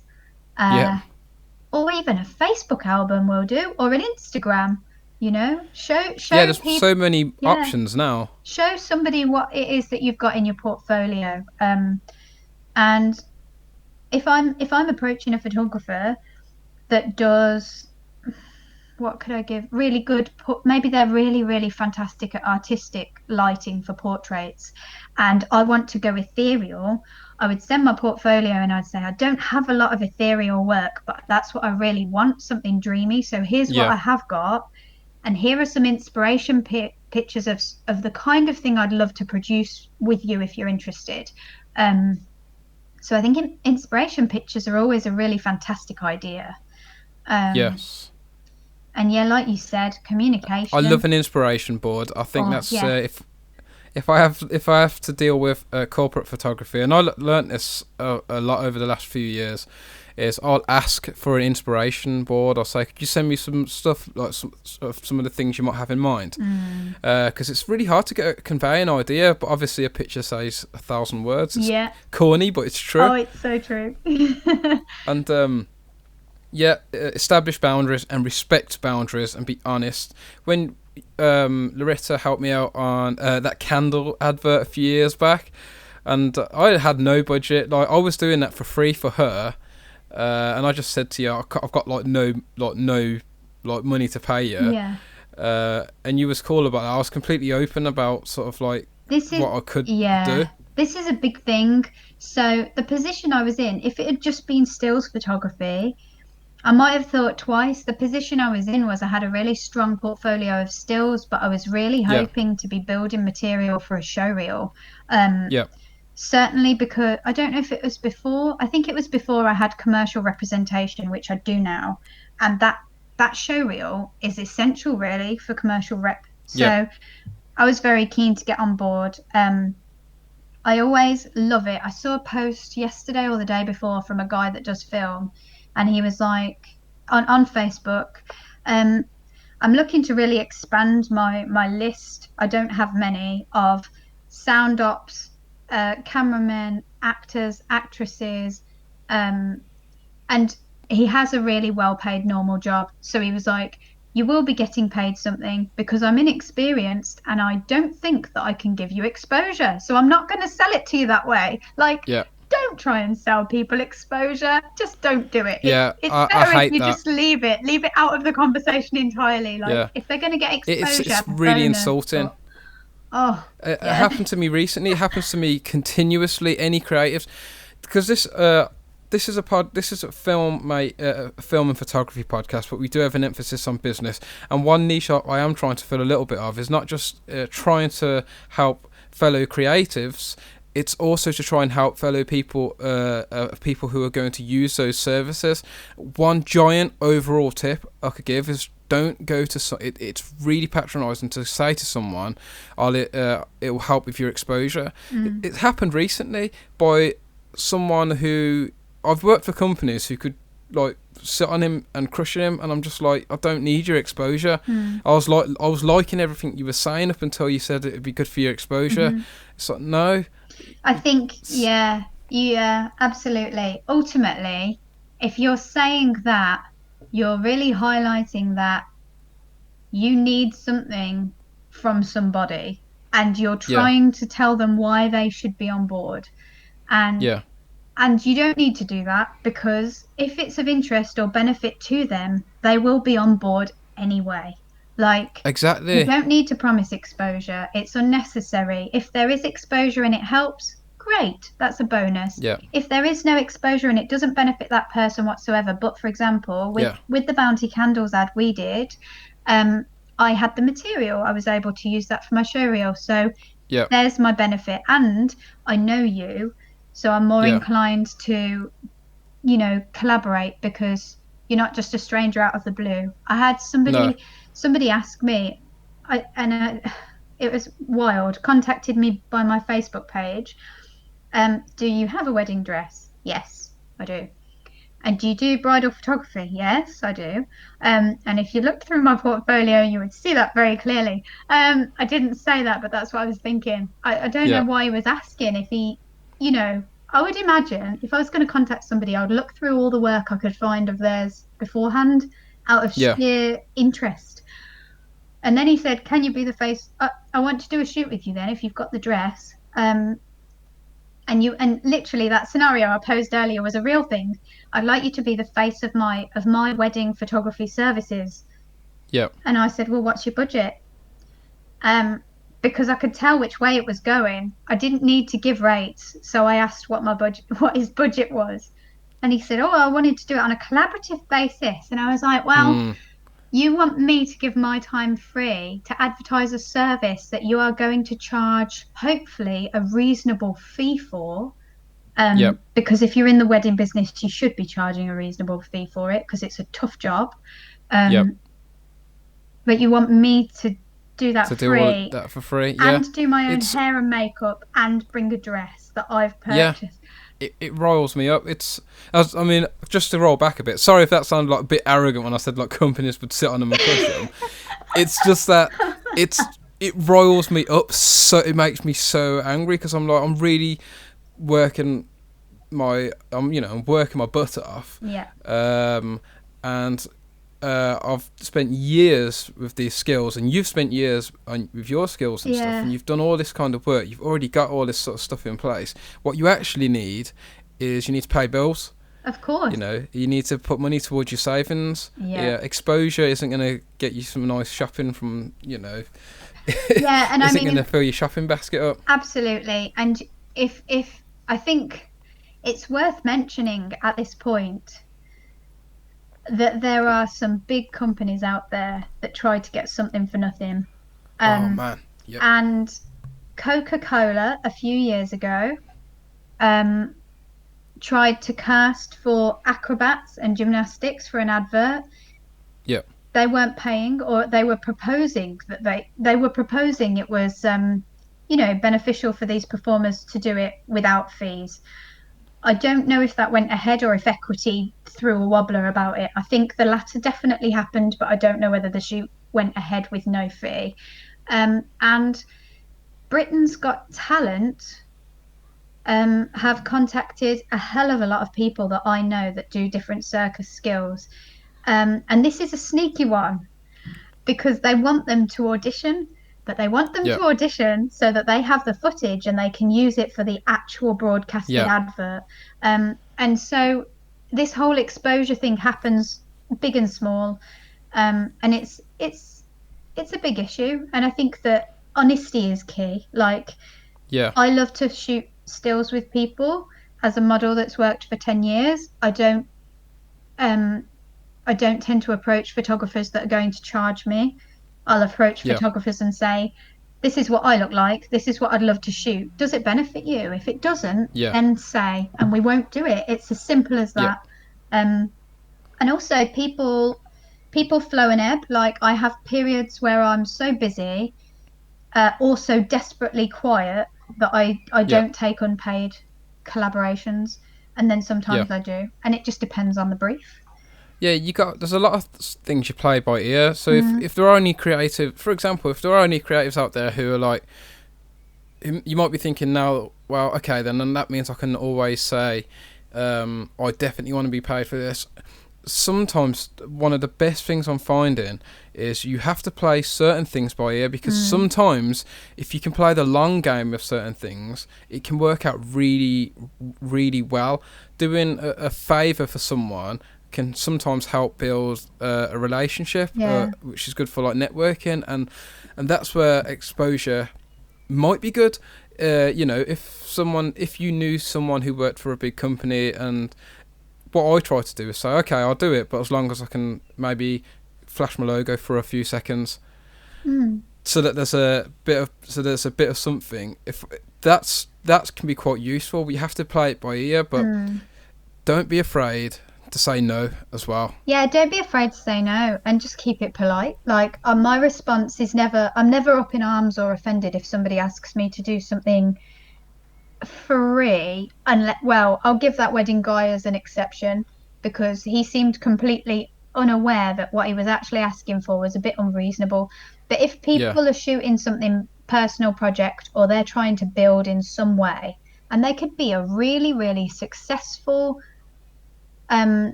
Or even a Facebook album will do, or an Instagram. You know, show. Yeah, there's people, so many options now. Show somebody what it is that you've got in your portfolio. And if I'm approaching a photographer that does, what could I give? Really good. Maybe they're really, really fantastic at artistic lighting for portraits, and I want to go ethereal. I would send my portfolio and I'd say, I don't have a lot of ethereal work, but that's what I really want, something dreamy. So here's what I have got. And here are some inspiration pictures of the kind of thing I'd love to produce with you if you're interested. So I think inspiration pictures are always a really fantastic idea. Yes. And yeah, like you said, communication. I love an inspiration board. I think that's if I have to deal with corporate photography, and I learnt this a lot over the last few years, is I'll ask for an inspiration board. I'll say, could you send me some stuff, like some of the things you might have in mind? Because it's really hard to convey an idea, but obviously a picture says 1,000 words. It's corny, but it's true. Oh, it's so true. And establish boundaries and respect boundaries and be honest. When Loretta helped me out on that candle advert a few years back, and I had no budget. Like, I was doing that for free for her. And I just said to you, I've got no money to pay you. Yeah. And you was cool about that. I was completely open about sort of like what I could do. This is a big thing. So the position I was in, if it had just been stills photography, I might have thought twice. The position I was in was I had a really strong portfolio of stills, but I was really hoping to be building material for a showreel. Certainly, because I don't know if it was before. I think it was before I had commercial representation, which I do now, and that showreel is essential really for commercial rep. So I was very keen to get on board. I always love it. I saw a post yesterday or the day before from a guy that does film, and he was like on Facebook, I'm looking to really expand my list. I don't have many of sound ops, cameramen, actors, actresses, and he has a really well-paid normal job. So he was like, you will be getting paid something because I'm inexperienced and I don't think that I can give you exposure. So I'm not going to sell it to you that way. Like, don't try and sell people exposure. Just don't do it. It's better if you just leave it out of the conversation entirely. Like, if they're going to get exposure, it's really insulting. It happened to me recently. It happens to me continuously. Any creatives, because this is a film and photography podcast, but we do have an emphasis on business. And one niche I am trying to fill a little bit of is not just trying to help fellow creatives. It's also to try and help fellow people, people who are going to use those services. One giant overall tip I could give is don't go to it's really patronising to say to someone, it will help with your exposure. It happened recently by someone who I've worked for companies who could like sit on him and crush him, and I'm just like, I don't need your exposure. I was liking everything you were saying up until you said it'd be good for your exposure. It's like, no. I think, yeah, absolutely. Ultimately, if you're saying that, you're really highlighting that you need something from somebody and you're Yeah, trying to tell them why they should be on board. And yeah, and you don't need to do that because if it's of interest or benefit to them, they will be on board anyway. Like, you exactly. don't need to promise exposure, it's unnecessary. If there is exposure and it helps, great, that's a bonus. Yeah, If there is no exposure and it doesn't benefit that person whatsoever, but for example, with yeah, the Bounty Candles ad we did, um, I had the material, I was able to use that for my show reel. So yeah, there's my benefit. And I know you, so I'm more yeah. inclined to, collaborate because you're not just a stranger out of the blue. I had No. somebody ask me, it was wild, contacted me by my Facebook page. Do you have a wedding dress? Yes, I do. And do you do bridal photography? Yes, I do. And if you looked through my portfolio, you would see that very clearly. I didn't say that, but that's what I was thinking. I don't know Yeah, why he was asking if he, I would imagine if I was going to contact somebody, I would look through all the work I could find of theirs beforehand out of yeah, sheer interest. And then he said, "Can you be the face? I want to do a shoot with you then if you've got the dress." And literally that scenario I posed earlier was a real thing. I'd like you to be the face of my wedding photography services. yeah, And I said, well, what's your budget? Because I could tell which way it was going. I didn't need to give rates, so I asked what his budget was. And he said, oh, I wanted to do it on a collaborative basis. And I was like, well, mm, you want me to give my time free to advertise a service that you are going to charge, hopefully, a reasonable fee for. yeah, Because if you're in the wedding business, you should be charging a reasonable fee for it because it's a tough job. yeah. Um, but you want me to do that To do all free that for free. Yeah, and do my own it's hair and makeup and bring a dress that I've yeah. purchased. It riles me up. I mean, just to roll back a bit. Sorry if that sounded like a bit arrogant when I said like companies would sit on them and crush them. It's just that it riles me up. So it makes me so angry because I'm really working I'm working my butt off. Yeah. And I've spent years with these skills, and you've spent years with your skills and stuff, and you've done all this kind of work. You've already got all this sort of stuff in place. What you actually need is you need to pay bills. Of course. You need to put money towards your savings. Yeah. Exposure isn't going to get you some nice shopping from, Yeah, and isn't going to fill your shopping basket up. Absolutely. And if I think it's worth mentioning at this point that there are some big companies out there that try to get something for nothing. Oh man. Yep. And Coca-Cola a few years ago tried to cast for acrobats and gymnastics for an advert. Yep. They weren't paying, or they were proposing that they were proposing it was beneficial for these performers to do it without fees. I don't know if that went ahead or if Equity threw a wobbler about it. I think the latter definitely happened, but I don't know whether the shoot went ahead with no fee. And Britain's Got Talent have contacted a hell of a lot of people that I know that do different circus skills. And this is a sneaky one because they want them to audition, but they want them to audition so that they have the footage and they can use it for the actual broadcasted advert. And so this whole exposure thing happens big and small, and it's a big issue. And I think that honesty is key. Like, I love to shoot stills with people. As a model that's worked for 10 years, I don't tend to approach photographers that are going to charge me. I'll approach photographers and say, this is what I look like. This is what I'd love to shoot. Does it benefit you? If it doesn't, then say, and we won't do it. It's as simple as that. And also people flow and ebb. Like, I have periods where I'm so busy, also desperately quiet, that I don't take unpaid collaborations. And then sometimes I do. And it just depends on the brief. Yeah, there's a lot of things you play by ear. So if there are any creative, for example, if there are any creatives out there who are like, you might be thinking now, well, okay then, and that means I can always say, I definitely want to be paid for this. Sometimes one of the best things I'm finding is you have to play certain things by ear, because sometimes if you can play the long game of certain things, it can work out really, really well. Doing a favour for someone can sometimes help build a relationship, which is good for like networking, and that's where exposure might be good. If you knew someone who worked for a big company, and what I try to do is say, okay, I'll do it, but as long as I can maybe flash my logo for a few seconds, so that there's a bit of something. If that can be quite useful. You have to play it by ear, but don't be afraid to say no as well. Yeah, don't be afraid to say no, and just keep it polite. Like, my response is I'm never up in arms or offended if somebody asks me to do something free, I'll give that wedding guy as an exception, because he seemed completely unaware that what he was actually asking for was a bit unreasonable. But if people are shooting something personal project, or they're trying to build in some way, and they could be a really, really successful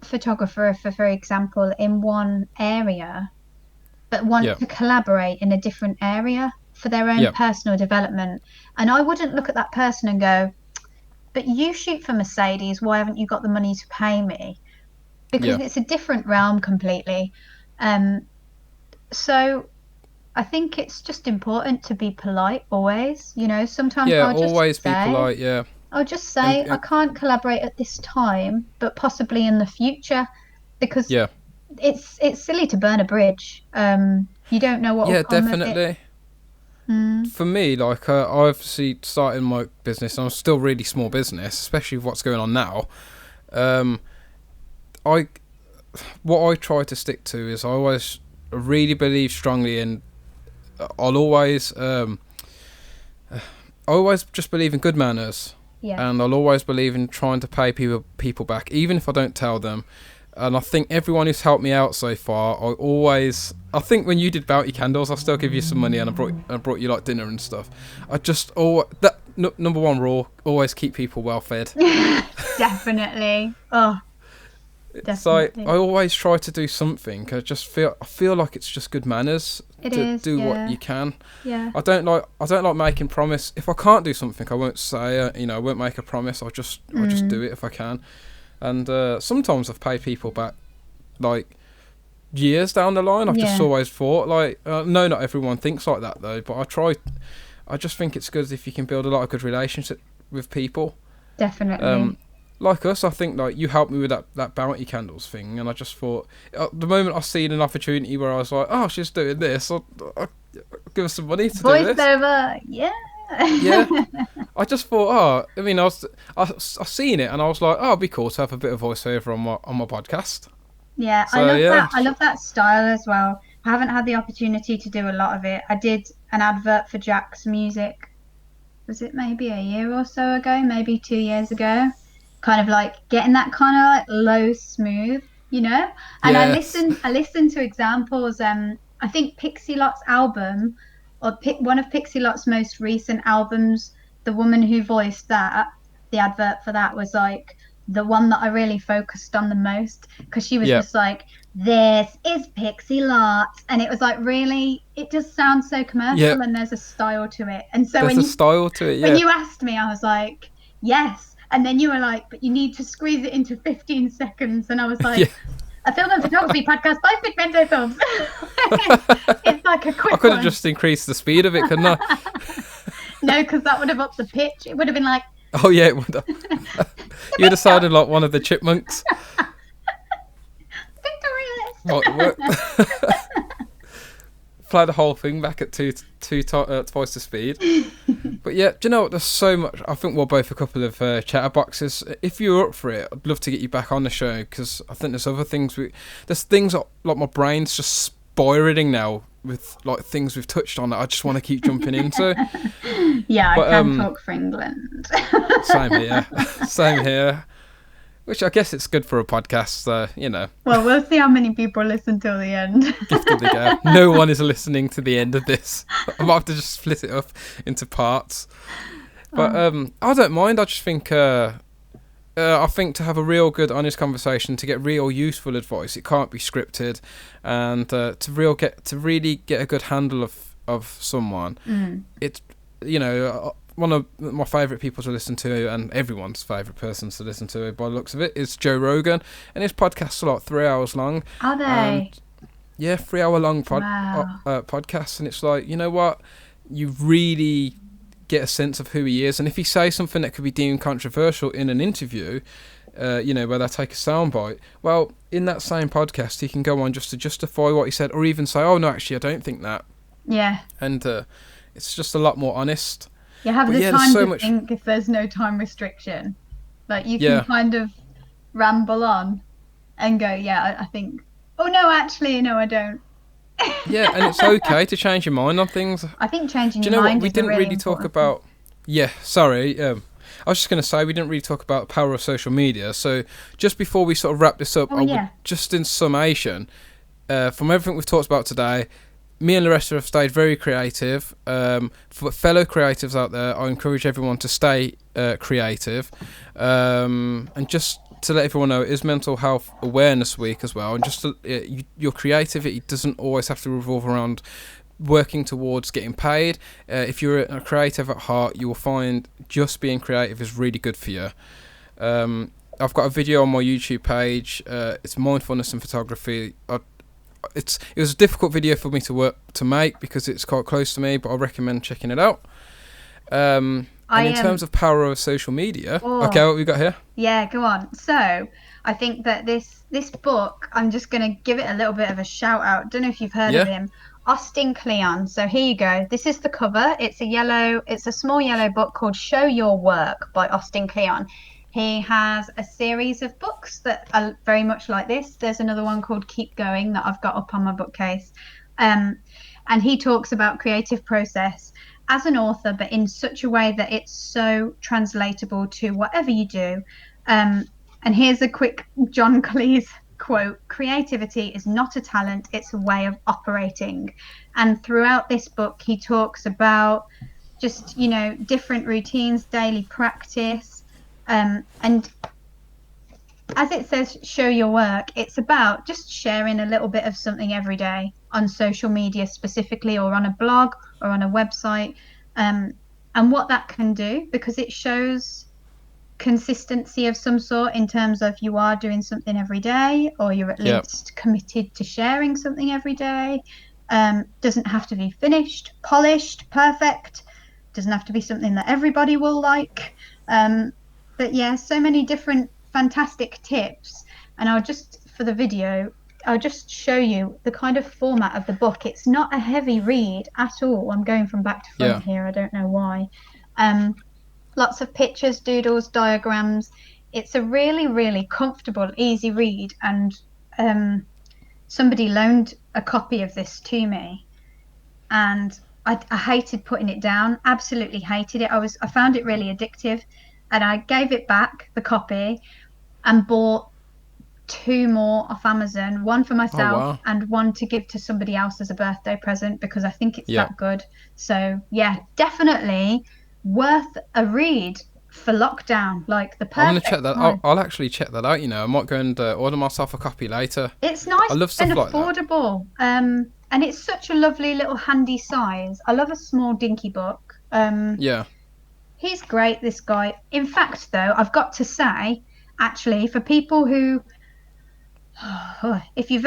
photographer, for example, in one area, but want to collaborate in a different area for their own personal development. And I wouldn't look at that person and go, but you shoot for Mercedes, why haven't you got the money to pay me? Because it's a different realm completely. So I think it's just important to be polite always. Sometimes I'll just always be polite. I'll just say, I can't collaborate at this time, but possibly in the future, because it's silly to burn a bridge. You don't know what will come definitely. of it. For me, like, I obviously started my business, and I'm still really small business, especially with what's going on now. What I try to stick to is I always really believe strongly in. I always just believe in good manners, and I'll always believe in trying to pay people back, even if I don't tell them. And I think everyone who's helped me out so far, I think when you did Bounty Candles, I still give you some money, and I brought you like dinner and stuff. Number one rule: always keep people well fed. Definitely. Oh, definitely. It's like I always try to do something. I feel like it's just good manners to do what you can. Yeah. I don't like making promise. If I can't do something, I won't say. I won't make a promise. I'll just do it if I can. And sometimes I've paid people back, like, years down the line. I've just always thought, like, no, not everyone thinks like that, though. But I just think it's good if you can build a lot of good relationship with people. Definitely. Like us, I think, like, you helped me with that Bounty Candles thing. And I just thought, at the moment I seen an opportunity where I was like, oh, she's doing this, I'll give her some money to do this. Voiceover, yeah. I just thought, I seen it, and I was like, oh, it'd be cool to have a bit of voiceover on my podcast. Yeah, so, I love that style as well. I haven't had the opportunity to do a lot of it. I did an advert for Jack's Music. Was it maybe a year or so ago? Maybe 2 years ago. Kind of like getting that kind of like low smooth, And I listened to examples. I think Pixie Lot's album, or one of Pixie Lot's most recent albums, the woman who voiced the advert for that was like the one that I really focused on the most, because she was just like, this is Pixie Lot, and it was like, really, it just sounds so commercial, and there's a style to it. And so when you asked me, I was like, yes, and then you were like, but you need to squeeze it into 15 seconds, and I was like, a film and photography podcast by Pigmento Films. It's like a quick I could have just increased the speed of it, couldn't I? No, because that would have upped the pitch. It would have been like... Oh, yeah, it would have. You would have sounded like one of the chipmunks. Victorious. Play the whole thing back at twice the speed. But yeah, do you know what? There's so much. I think we're both a couple of chatterboxes. If you're up for it, I'd love to get you back on the show, because I think there's other things. There's things like my brain's just spiraling now with like things we've touched on that I just want to keep jumping into. Yeah, I can talk for England. Same here. Which I guess it's good for a podcast, Well, we'll see how many people listen till the end. Gift of the gab. No one is listening to the end of this. I might have to just split it up into parts. But I don't mind. I just think I think to have a real good, honest conversation, to get real useful advice, it can't be scripted, and to really get a good handle of someone, it's one of my favourite people to listen to, and everyone's favourite person to listen to by the looks of it, is Joe Rogan, and his podcasts are like 3 hours long. Are they? Yeah, 3 hour long Wow. podcasts, and it's like, you know what, you really get a sense of who he is, and if he says something that could be deemed controversial in an interview, where they take a soundbite, well, in that same podcast he can go on just to justify what he said, or even say, oh no, actually I don't think that. Yeah. And it's just a lot more honest. You have But the yeah, time there's so to much. think if there's no time restriction. Like, you Yeah. can kind of ramble on and go, yeah, I think, oh no, actually, no, I don't. Yeah, and it's okay to change your mind on things. I think changing Do you your know mind what we is a didn't really really talk important about? Yeah, sorry. I was just going to say we didn't really talk about the power of social media. So just before we sort of wrap this up, Oh, I would, yeah. just in summation, from everything we've talked about today, me and Loretta have stayed very creative. For fellow creatives out there, I encourage everyone to stay creative. And just to let everyone know, it is Mental Health Awareness Week as well. And just your creativity doesn't always have to revolve around working towards getting paid. If you're a creative at heart, you will find just being creative is really good for you. I've got a video on my YouTube page. It's mindfulness and photography. It was a difficult video for me to make because it's quite close to me, but I recommend checking it out. And in terms of power of social media, okay, what have we got here? Yeah, go on. So I think that this book, I'm just going to give it a little bit of a shout out. Don't know if you've heard of him. Austin Kleon. So here you go. This is the cover. It's a small yellow book called Show Your Work by Austin Kleon. He has a series of books that are very much like this. There's another one called Keep Going that I've got up on my bookcase. And he talks about creative process as an author, but in such a way that it's so translatable to whatever you do. And here's a quick John Cleese quote: creativity is not a talent, it's a way of operating. And throughout this book, he talks about just, different routines, daily practice. And as it says, show your work, it's about just sharing a little bit of something every day on social media specifically, or on a blog or on a website, and what that can do, because it shows consistency of some sort in terms of you are doing something every day, or you're at least committed to sharing something every day. Doesn't have to be finished, polished, perfect. Doesn't have to be something that everybody will like. But yeah, so many different fantastic tips. And for the video, I'll just show you the kind of format of the book. It's not a heavy read at all. I'm going from back to front here. I don't know why. Lots of pictures, doodles, diagrams. It's a really, really comfortable, easy read. And somebody loaned a copy of this to me, and I hated putting it down. Absolutely hated it. I found it really addictive, and I gave it back, the copy, and bought 2 more off Amazon, one for myself and one to give to somebody else as a birthday present, because I think it's that good. So yeah, definitely worth a read for lockdown. Like the perfect I'm gonna check that. time. I'll actually check that out. I might go and order myself a copy later. It's nice. I love stuff and like affordable. And it's such a lovely little handy size. I love a small dinky book. He's great, this guy. In fact, though, I've got to say, actually, for people who, if you're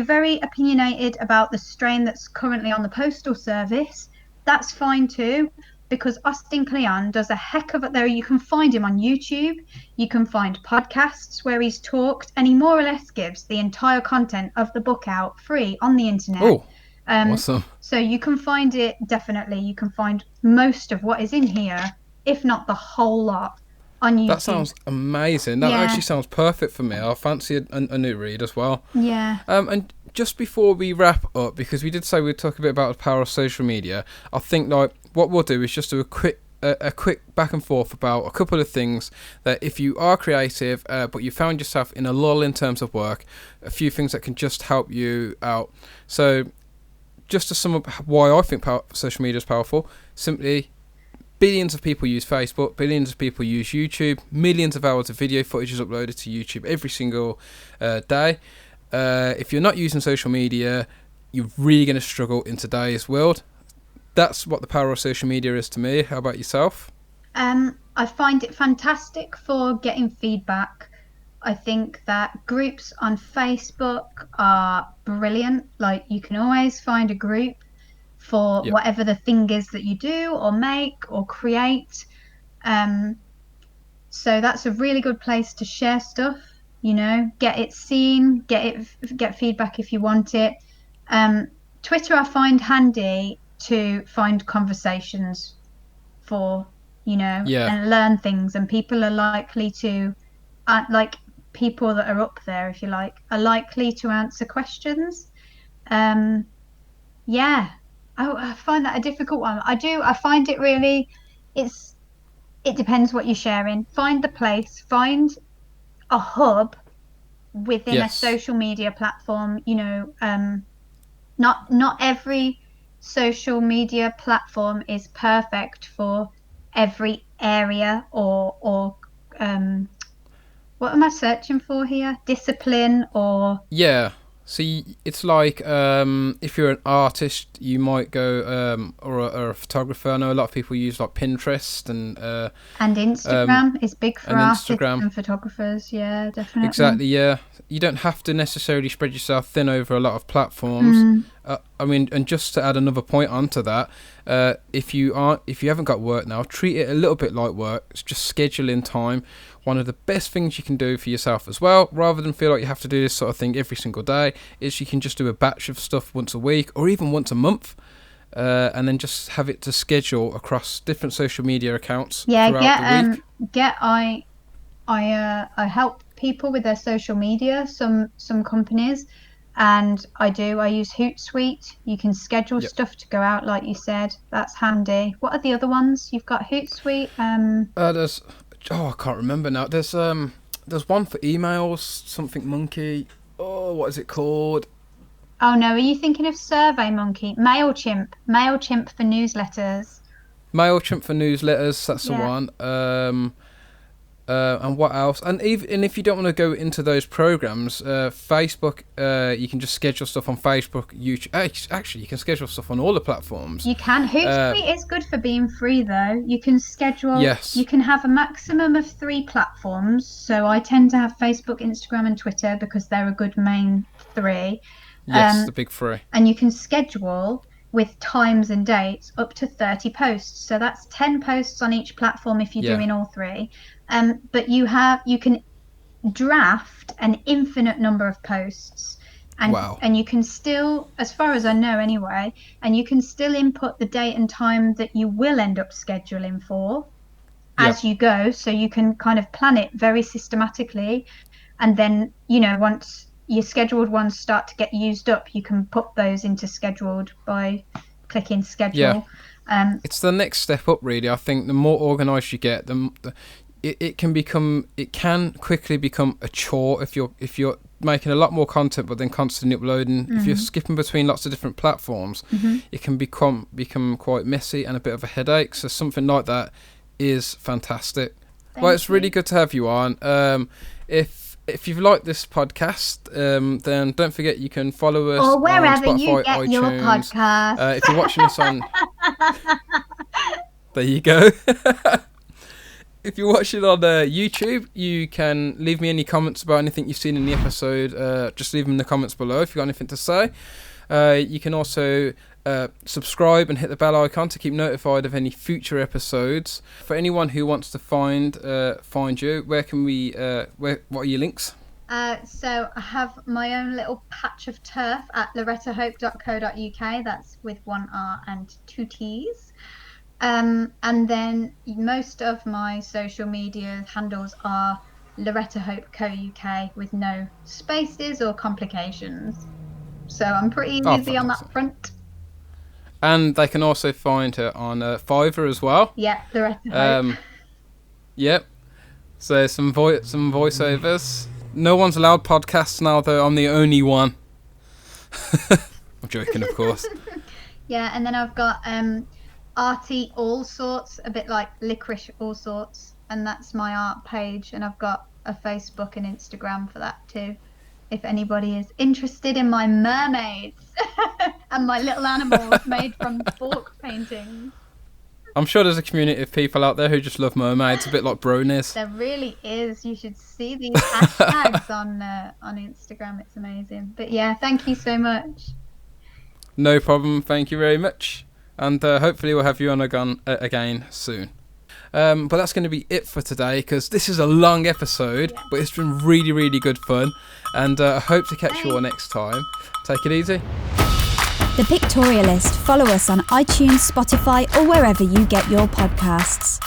very opinionated about the strain that's currently on the postal service, that's fine too, because Austin Kleon does a heck of it there. You can find him on YouTube. You can find podcasts where he's talked, and he more or less gives the entire content of the book out free on the internet. Oh, awesome. So you can find it, definitely. You can find most of what is in here, if not the whole lot, on YouTube. That sounds amazing. That actually sounds perfect for me. I fancy a new read as well. Yeah. And just before we wrap up, because we did say we'd talk a bit about the power of social media, I think like what we'll do is just do a quick back and forth about a couple of things that if you are creative, but you found yourself in a lull in terms of work, a few things that can just help you out. So just to sum up why I think social media is powerful, simply billions of people use Facebook, billions of people use YouTube, millions of hours of video footage is uploaded to YouTube every single day. If you're not using social media, you're really going to struggle in today's world. That's what the power of social media is to me. How about yourself? I find it fantastic for getting feedback. I think that groups on Facebook are brilliant. Like, you can always find a group for whatever the thing is that you do or make or create. So that's a really good place to share stuff, get it seen, get feedback if you want it. Twitter I find handy to find conversations for, and learn things, and people are likely to, like people that are up there, if you like, are likely to answer questions. I find that a difficult one. I find it really, it depends what you're sharing. Find the place, find a hub within a social media platform. Not every social media platform is perfect for every area or what am I searching for here? Discipline or... Yeah. See, it's like if you're an artist, you might go, or a photographer. I know a lot of people use like Pinterest and Instagram is big for artists and photographers. Yeah, definitely. Exactly. Yeah, you don't have to necessarily spread yourself thin over a lot of platforms. And just to add another point onto that, if you haven't got work now, treat it a little bit like work. It's just scheduling time. One of the best things you can do for yourself as well, rather than feel like you have to do this sort of thing every single day, is you can just do a batch of stuff once a week or even once a month, and then just have it to schedule across different social media accounts throughout the week. I help people with their social media, some companies, and I use Hootsuite. You can schedule stuff to go out, like you said. That's handy. What are the other ones? You've got Hootsuite. I can't remember now. There's one for emails, something monkey. Oh, what is it called? Oh no, are you thinking of SurveyMonkey? MailChimp for newsletters. MailChimp for newsletters, that's the one. And what else? And if you don't want to go into those programs, Facebook, you can just schedule stuff on Facebook, YouTube. Actually, you can schedule stuff on all the platforms. You can. Hootsuite is good for being free, though. You can schedule. Yes. You can have a maximum of 3 platforms. So I tend to have Facebook, Instagram, and Twitter because they're a good main 3. Yes, the big 3. And you can schedule with times and dates up to 30 posts. So that's 10 posts on each platform if you're doing all 3. But you can draft an infinite number of posts, and you can still, as far as I know anyway, and you can still input the date and time that you will end up scheduling for as you go, so you can kind of plan it very systematically, and then once your scheduled ones start to get used up, you can put those into scheduled by clicking schedule. It's the next step up, really. I think the more organized you get, it can quickly become a chore if you're making a lot more content but then constantly uploading. If you're skipping between lots of different platforms, it can become quite messy and a bit of a headache. So something like that is fantastic. Well, it's really good to have you on. If you've liked this podcast, then don't forget you can follow us or wherever on Spotify, you get iTunes. Your podcast. If you're watching us on, there you go. If you're watching on YouTube, you can leave me any comments about anything you've seen in the episode. Just leave them in the comments below if you've got anything to say. You can also subscribe and hit the bell icon to keep notified of any future episodes. For anyone who wants to find you, where can we? What are your links? So I have my own little patch of turf at lorettahope.co.uk. That's with 1 R and 2 T's. And then most of my social media handles are Loretta Hope Co UK with no spaces or complications. So I'm pretty easy on that front. And they can also find her on Fiverr as well. Yeah, Loretta Hope. Yep. So some voiceovers. No one's allowed podcasts now, though. I'm the only one. I'm joking, of course. Yeah, and then I've got arty all sorts, a bit like licorice all sorts, and that's my art page, and I've got a Facebook and Instagram for that too, if anybody is interested in my mermaids and my little animals made from fork paintings. I'm sure there's a community of people out there who just love mermaids, a bit like bronies. There really is. You should see these hashtags on Instagram. It's amazing. But yeah, thank you so much. No problem. Thank you very much. And hopefully we'll have you on again soon. But that's going to be it for today, because this is a long episode, but it's been really, really good fun. And I hope to catch you all next time. Take it easy. The Pictorialist. Follow us on iTunes, Spotify, or wherever you get your podcasts.